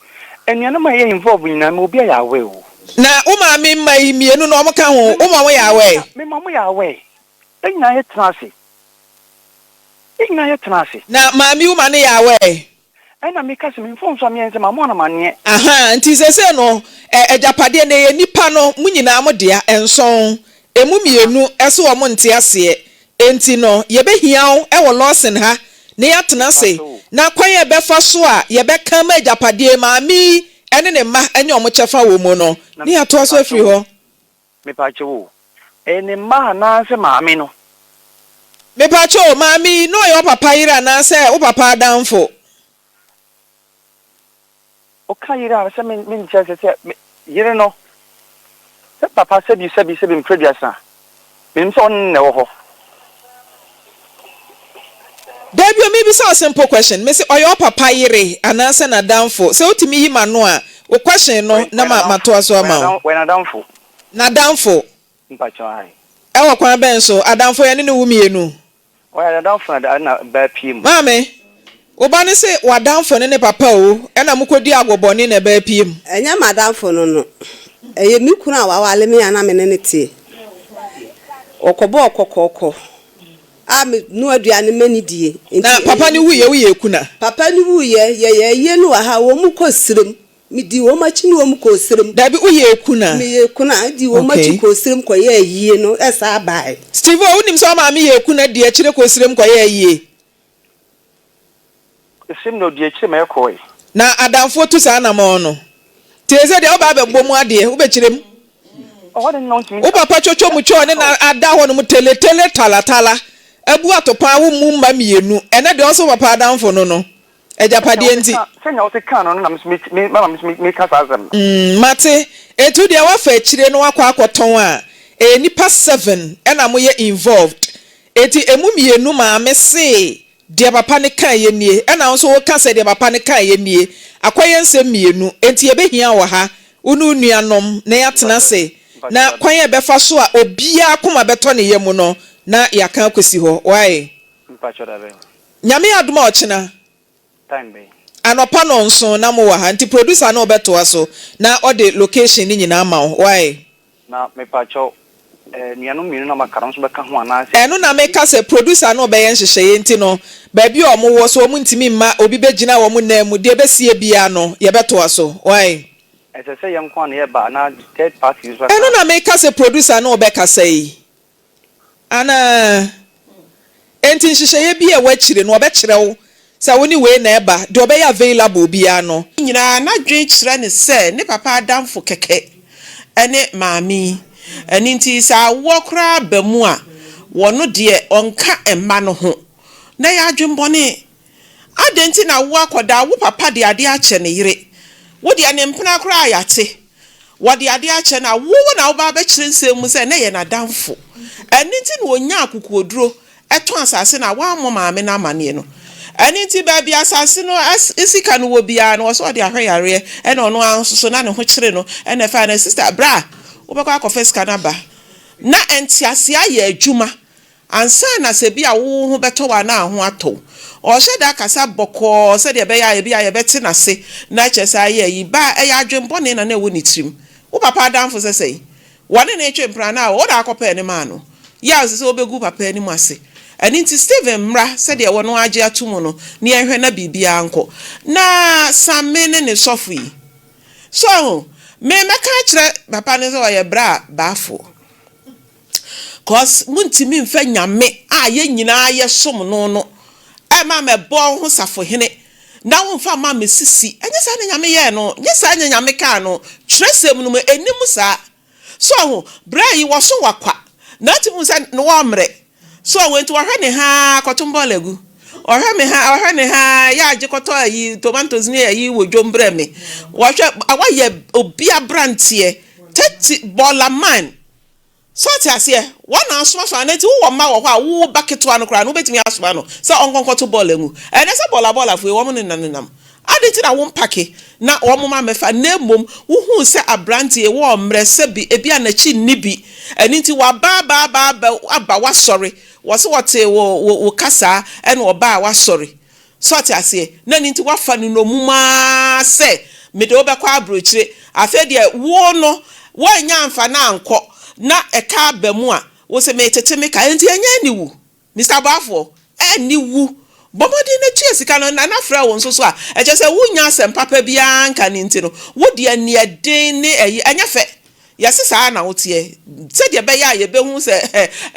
enuana ma ye involve nyina ma obia ya we o na o ma me mai mienu no omka ho o ma wo ya we me ma mo ya we enya ye trase na maami uma ne ya we na me ka se me fon so me ense ma mo na mane aha nti sese no ejapade na ye nipa no munyina amodea enson emu mienu eso wo mo nte ase enti no ye behiaw e wo Lawson ha ne yatena se na kwan ye befa so a ye beka ma ejapade maami ene ne ma enye omo chefa wo mu no ne yato so afiri ho me pa chewo ene ma na se maami no me pa cho maami no yo papa yira na se wo papa danfo o ka yira se me nche se yire no se papa se bi mprediasa me nso on ne wo ho Debio maybe so a simple question me say oyo papa yire ananse na danfo se otimi yi mano a o question no na mato aso ama when adamfo na danfo mpa cho ai e wo kwan ben so adamfo ye ne wumienu o ya adamfo na ba piem mame oba ne se wadamfo ne papa o e na mukodi agoboni na ba piem enya madamfo no eye mi kunu a wawale me ana me ne tie okobo okokoko me no aduane mani die na papa ni wuye kuna papa ni wuye ye no ha wo mu kosirem mi di wo machi ni wo mu kosirem dabi wuye kuna mi ye kuna di wo machi kosirem ko ye yie no esa bai Steve unim so ma mi ye kuna di akire kosirem ko ye yie sim no di akire me ko na adamfo tu sa na mo no teze de oba be bomu ade wo be kirem o papa chocho mu cho ne na ada ho no mu tele talatala abu atopa wo mu mma mienu ene de oso papa adamfo no ejapade enti senya o te kan no na me ka sazem mate etu de wa fa akire no akwa akoton a nipa 7 ena mo ye involved eti emu mienu ma me se de papa ne kan ye nie ena nso wo ka se de papa ne kan ye nie akwaye nsem mienu enti ebehia wo ha unu nuanom na yatena se na kwaye befa so a obia akoma beto ne yemu no na yaka akosi ho why nyame adoma ochina time be anopa no nso na mo wa ha nti producer na obeto aso na ode location ni nyina ma why na me pacho nianu minu na makaron so beka ho ana se eno na me ka se producer na obeyen hyehyeye nti no ba bi o mo wo so mo ntimi ma obi begina wo mo na mu de besie bia no ye beto aso why ese yankwa na ye ba na third party user eno na me ka se producer na obeka sei ana enti hyehyeye bia wa kire no obekire wo sa woni we na eba de obey available bia no nyina na dwen kire ne se ne papa adamfo keke ene maami eni nti sa wo kra ba mu a wono de onka emma no ho na ya adwembone adenti na wo akoda wo papa de ade a che ne yire wo de ne mpena kra yate wo de ade a che na wo na wo ba ba kire nsem se na ye na damfo eni nti na onya akukoduro eto asase na wa mo maame na amane no eni nti ba bia asase no isika no wo bia no so de ahweyare ena ono anso na ne ho kire no ena fa na sister bra obekwa akofes kanaba na entiase aye adwuma ansa na se bia wo ho beto wa na ho ato o hye da kasa boko se de be ya bia ye beti na se na chese aye yi ba e ya adwembone na na wo ni trim wo papa danfo se sei One na etwe mpra na wo da akɔpɛ ne ma no ya se obegu papa ni mu ase ani nti Steven mra se de wono age atomu no ne ehwe na bibia anko na Same ne sɔfo yi so me meka kire papa ne so ye bra baafo cause muntimi mfa nyame a ye nyina ye som no e ma me bon ho safo hene na wo mfa ma me sisi enye sa ne nyame ye no nye sa nyame ka no tresem no enim sa so bra yi wo so wakwa na ti mu sa no amre so went to hwe ne ha kotumbo legu ohwe ne ha ya agikoto ayi tomatoes ne ayi wo dwombre me wo hwe awaye obia brantie teti bola man so ti ase one asoma so anati wo ma wo kwa wo baketo anu kra no betimi asoma no se onkonkoto bola mu ene se bola fu wo mo nenam aditi na wo mpake na wo mo ma mefa na mom wo hu se abrantie wo mre se bi ebia na chi nibi eni nti wa ba aba wa sorry wo se wote wo kasa ene wo ba wa sorry so ti ase na ni nti wa fa no muma se me de obekwa abrochire afa de wo no wo nya amfa na anko na eka abamu a wo se me tete me ka enti anya ni wu Mr. Bafo ni wu bomodi na chi esika no na fra won so a eje se wunya asem papa bia nka ni nti no wo de ani eden ne anya fe yesi sa na wotie se de be ya ye be hu se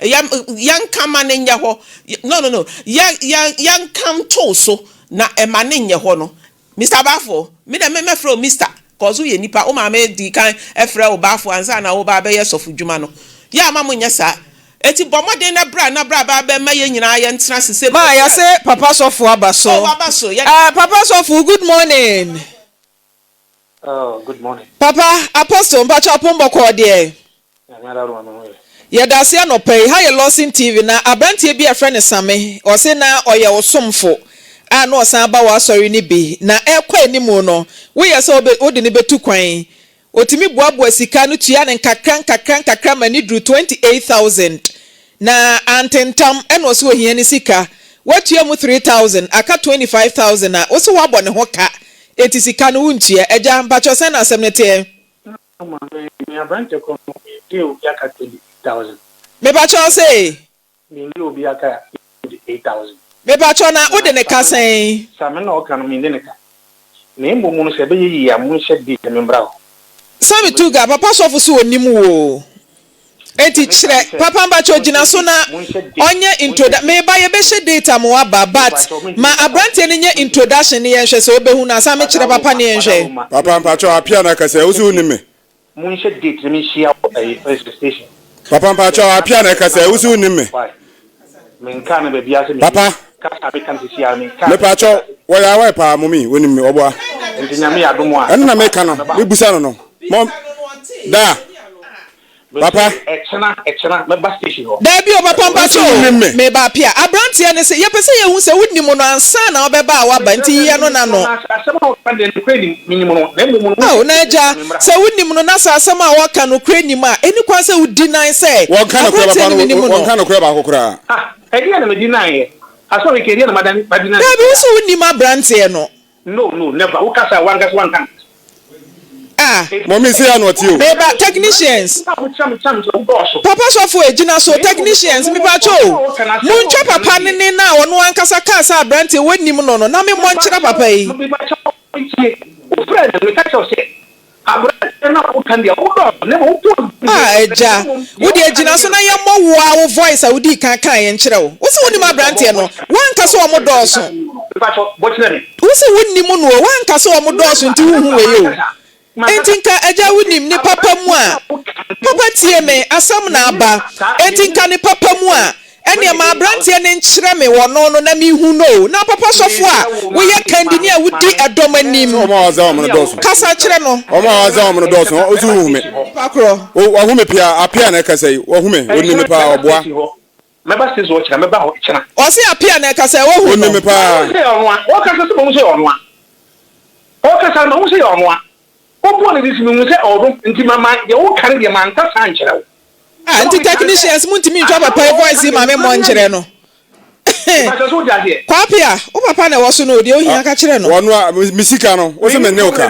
yan kama ne nya ho no yan kam to so na ema ne nya ho no Mr. Bafo me de me fra Mr. cause ye nipa o ma me di kan efra o Bafo ansa na wo ba be ye sofu dwuma no ya ma mo nya sa eti bomode na bra ba be ma ye nyina ye ntena sese ma ya se papa sofu abaso papa sofu good morning. Oh, good morning. Papa apostle mpacho pombo ko de ye da se no pay ha ye Lawson TV na abrantie bi afre ne Same o se na oye osomfo a no san ba wa sorry ni bi na ekwa animu no wo ye se odi ni betu kwan otimi boaboa sika no tua ne kakran mani dru 28,000 na antentam eno so ohia ni sika watua mu 3,000 aka 25,000 na wo so wabɔ ne ho ka eti sika no wuntua eja mpacho sen na asem ne te Me abante ko tiu yaka 20,000 me pacho say me obi yaka 8,000 me pacho na wo de ne ka sen Same na o kan me de ne ka me mbo mu no se be yi ya mu hye di me mbra Sami tuga papa sofu so onimu wo eti chire papa mbacho gina so na onye introduction me ba ye be hye data mo aba but ma abrante ne nye introduction ne yenhwe se obehu na Sami chire papa ne yenhwe papa mbacho apia na kase usu unime mu hye date me share first station papa mbacho apia na kase usu unime me nka na be bia se me papa kasa be kan se me pacho wo ya wa pa mumi wonimi oboa entinyame adomo a enna me kana me busa no mom da papa extra me bus station ho da bi o papa mpacho me ba pia abrantie ne se ye pese ye hu se wonni mu no ansa na obeba wa ba nti ye no na no asema o kan de kwani minimu no na mmu no na ja se wonni mu no na sa asema wa ka no kwani ma eni kwa se wudi nan se won kan ko papa won kan ko ba kokora edi na me di nan ye aso we kedi na madani badina da bi so wonni ma abrantie no no never wo kasa one kan Mommy say no tio. Beba technicians. Papa sofo ejina so technicians mi pa cho. Muncha papa ne na ono ankasa kasa brante wonim no na me monchira papa yi. Eja. Wodi ejina so na ye mo wo voice a wodi kan ye nkyere wo. Wo se wonim abrante no. Wankasa wo mo doso. Wo se wonim no wankasa wo mo doso nti hu we yo. Entinka eja wunim ni papa mu a papa tie me asam na aba entinka ni papa mu a ene ma abrantie ne nkyere me wono no na mi hu no na papa sofo a wo ye kandini a wudi adom anim o ma waza o mo doso kasa kyere no o ma waza o mo doso o zu hu me pakro o hu me pia apia na kasa yi o hu me woni me pa oboa me ba se zo kyera me ba ho kyera o se apia na kasa wo hu woni me pa o kasa se mo se onwa o kasa mo se onwa opo na disi mu se odo nti mama ye wo kare de man ta san kyerɛ wo anti technicians muntimi ntwa papa voice ma me mon kyerɛ no kwa pia o papa na wo so no de o hia ka kyerɛ no wono a misika no wo se me ne o ka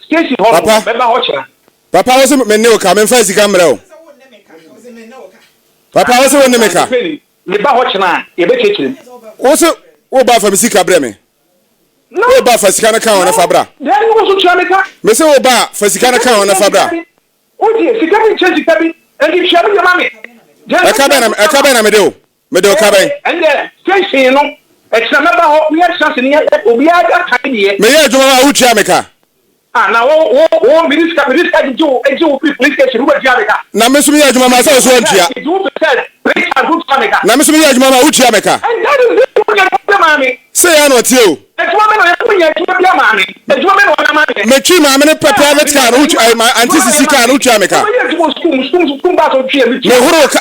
station ho papa be ba ho kyerɛ Papa was me ne ka me fa sika mrɛ o. Papa was won ne me ka. Me ba ho chena ye be kekire. Wo ba fa me sika brɛ me. Wo ba fa sika na ka wona fa bra. Den wo so tua me ka. Me se wo ba fa sika na ka wona fa bra. O die sika bi che sika bi. Enti tua me ma me. Eka be na me de o. Me de o ka ben. Ende station no extra me ba ho me chance ni obi aga ka ni. Me ye adwuma ma wo tua me ka. Na wo minister ejo police station wo tua me ka. Na me so me ye adwuma ma sa so antua. Na me so me ye adwuma ma wo tua me ka. Say ya no tie o. Me twi ma me ne private car no anti sisi car no tua me ka.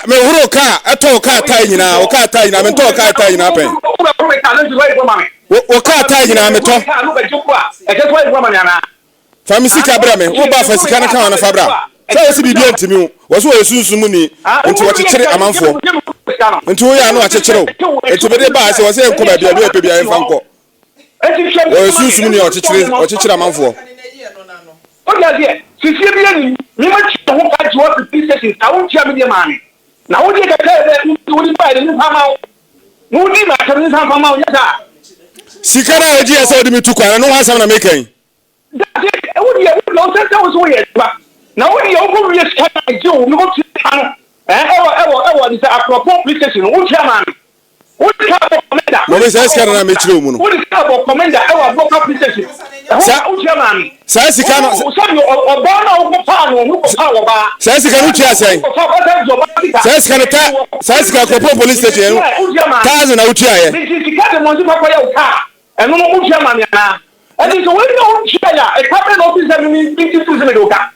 Me huro ka eto ka tai nyina o ka tai nyina me to ka tai nyina pen. O ka tai nyina me to. Fami sika bra me wo ba fa sika na ka na fa bra. Say o si bi ntimi o. Wo so o sunsun ni nti wo kekere amanfo. Nti wo ya no akekere o. Nti be de ba se wo se enko ba bia pe bia enfa nko. O sunsun ni o kekere amanfo. O ya die sisi bi ni mi ma chi ho ka ji wo police station ta wo tia me de ma ni. Na wo die ka ka wo di ba ni fa ma wo. Wo di ma ka ni fa ma wo ya ta. Sika na o ji ese o di mi tu kwa no wa sam na me kan. Wo die wo se wo so ye ba. Na wo die wo ko wi sika na ji wo mi ko ti kan. Ewo ni say akropo police station wo tia ma ni. Wo di ka bo commander. Mo be say sika na me chire mu no. Wo di ka bo commander ewo bo police station. Wo tia ma ni. Say sika no. So o ba na wo ko pa no wo ko pa wo ba. Say sika no tia say. Say sika no ta. Say sika akropo police station. 1000 na wo tia ye. Ni sika de mo si pa ya wo ka. Eno mo tia ma ni na. Eni so we no tia ya. E pa pe no officer mi ti tu se me do ka.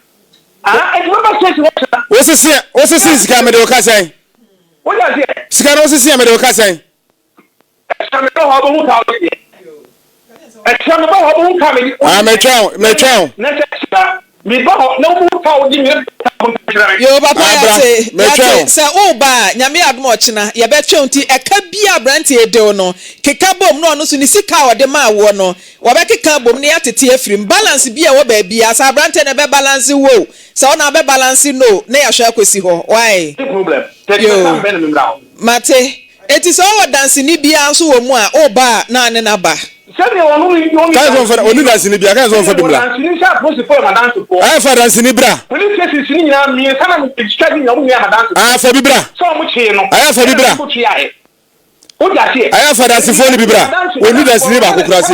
Ah, e mo ba say wo se sika me de wo ka say. Wo ya say. Sika no se me de wo ka say. Me do ho bo mu ta o ye. Me ba ho bo mu ka me. Ah, me twa. Na sika me ba ho na mu ka o di me. Yo papa ya say o ba nyame adom ochina ye be twonti eka bia brante edew no keka bom no so ni sika o de ma wo no wo be keka bom ne atete afrim balance bia wo ba bia sa brante ne be balance wo sa ona be balance no na ya hwa akosi ho why problem mate eti so wo dance ni bia so wo mu a o ba na ne na ba Sẹ́ni wọn ní káyọ̀ sọ̀rọ̀ oni dansi ni bia káyọ̀ sọ̀rọ̀ fẹ́ dùmla. dansi ní sáà pọ́sì fún ọmọ dansi pọ̀. Ayé fa dansi ni bra. Police station sí ni yàrá mi sábà mi ìjìká ní ìyàwó mi yàrá dansi. Ayé fa bi bra. Sọ mu tiẹ̀ nù. Ayé fa bi bra. O jà sí ẹ̀. Ayé fa dansi fún ni bi bra. Oni dansi ni ba kokura si.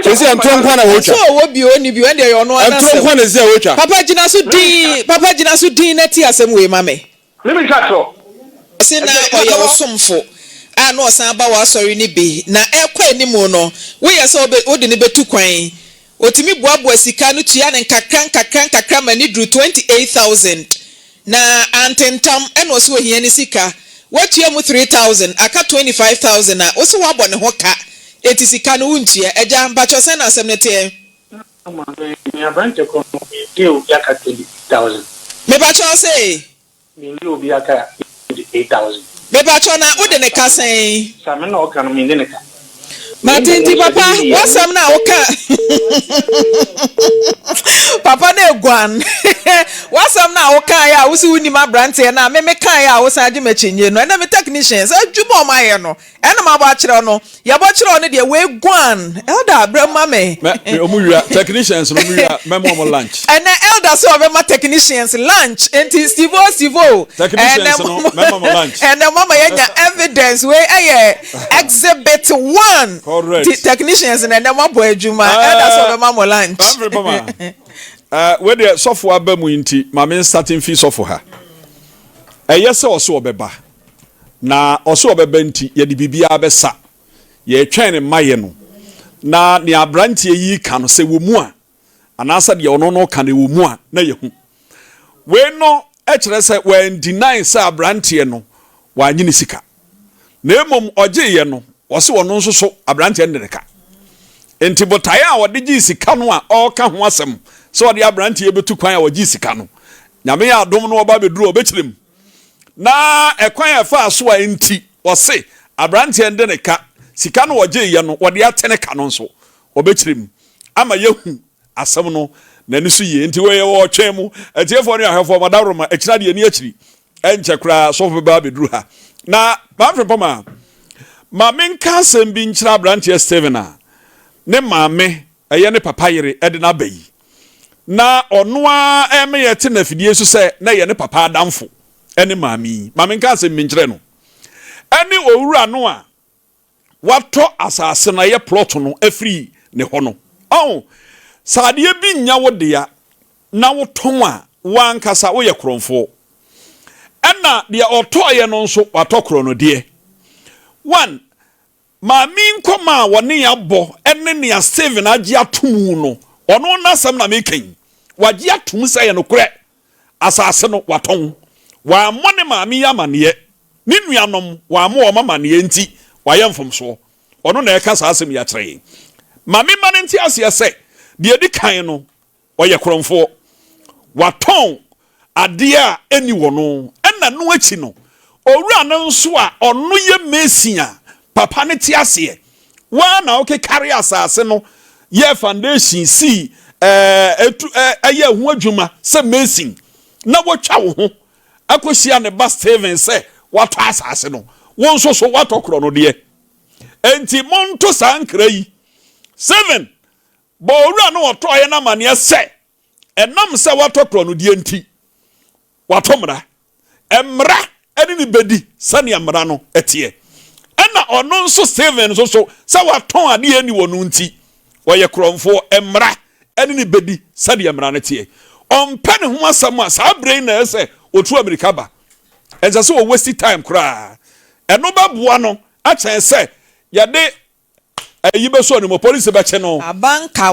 Sisi ntọ́ nkwa na wotwa. So wo bi oni bi wende yo no ana. Ntọ́ nkwa na zi wotwa. Papa jina so din na ti asem we mame. Mímí ṣàtọ̀. Se na oye wo somfo. No san ba wa sorry ni be na ekwa animu no we ye so o de ne betu kwan otimi boaboa sika no tua ne nkakra mani dru 28000 na antentam eno so ohia ne sika watua mu 3000 aka 25000 na o so wabɔ ne ho ka eti sika no untia eja mpacho sen na asem ne te Me abante ko deal yaka 20000 me pacho say me obi yaka 8000 me pacho na wo de ne ka sen Same na o kan me de ne ka Matinti papa wasam na oka Papa na egwan wasam na oka ya wo si wuni ma brante na me kan ya wo sa age machinye no na me technicians adwuma o maye no ena ma ba kire no ya ba kire no de we gwan elder abrama me omuwia technicians no muwia memo mo lunch and elder so be ma technicians lunch enti Stivo technicians no memo mo lunch and mama yenya evidence we exhibit 1 correct technicians and them boy adwuma that's all be mo lunch we dey software ba mu nti mama starting fee software ha eyese oso obeba na oso obeba nti ye di bibia besa ye twɛn ne maye no na ne abrante yi ka no se wo mu a anasa de ono no ka ne wo mu a na ye hu we no e kyerɛ se when deny se abrante no wa nyini sika na emom oje ye no wose wono nso so abrante ne ka enti botae a wode gi sika no a ɔka ho asɛm so wode abrante betu kwan a wodi sika no nyame ya adom no oba beduru obekirem na ekwan afa so a enti wose abrante ende ne ka sika no woje ye no wode atene ka no nso obekirem ama yehu asɛm no na ni so yie nti we wo twɛn mu etiefo ne ahwefo madaroma ekira de ni akiri enche kra so beba beduru ha na Maame Frimpomaa ma menka asɛm bi nkyira branche Steven a ne maame eye ne papa yere de na bayi na ono a emeye te na fidie so sɛ na ye ne papa adamfo ene maame ma menka asɛm bi nkyire no ene owura no a wato asase na ye plot no afiri ne ho no saade bi nya wo de ya na wo ton a wankasa wo ye kronfo ɛna de otoye no nso watokro no de one maame nkoma woni ya bo ene ne ya Steven agi atomu no ono na sam na mekan wagi atom sɛ ye no korɛ asase no waton wa mone maame ya mane ne nuanom wa mo o mama ne nti wa ye mfomso ono na ɛka asase mi ya kyerɛ maame ma ne nti ase sɛ de di kan no ɔyɛ kronfo waton ade a eni wono ɛna no achi no owura no nso a ɔno ye mesia papa ne ti ase wa na oke carry asase no ye foundation si ɛyɛ ho adwuma sɛ mesin na wotwa wo ho akosia ne ba Steven sɛ wato asase no won so so watokro no de enti monto sankra yi 7 bo owura no otoye na mane sɛ enam sɛ watokro no de enti watomra emra ene ni bedi sane amra no etie ena ono nso Steven so sɛ waton ade ani wo no nti woyɛ kromfo emra ene ni bedi sane amra no tie ompe ne ho asam a sa brain na sɛ otu America ba enza sɛ wo waste time kra eno ba boa no a kyɛn sɛ yade ayi be so ni mo police be che no abanka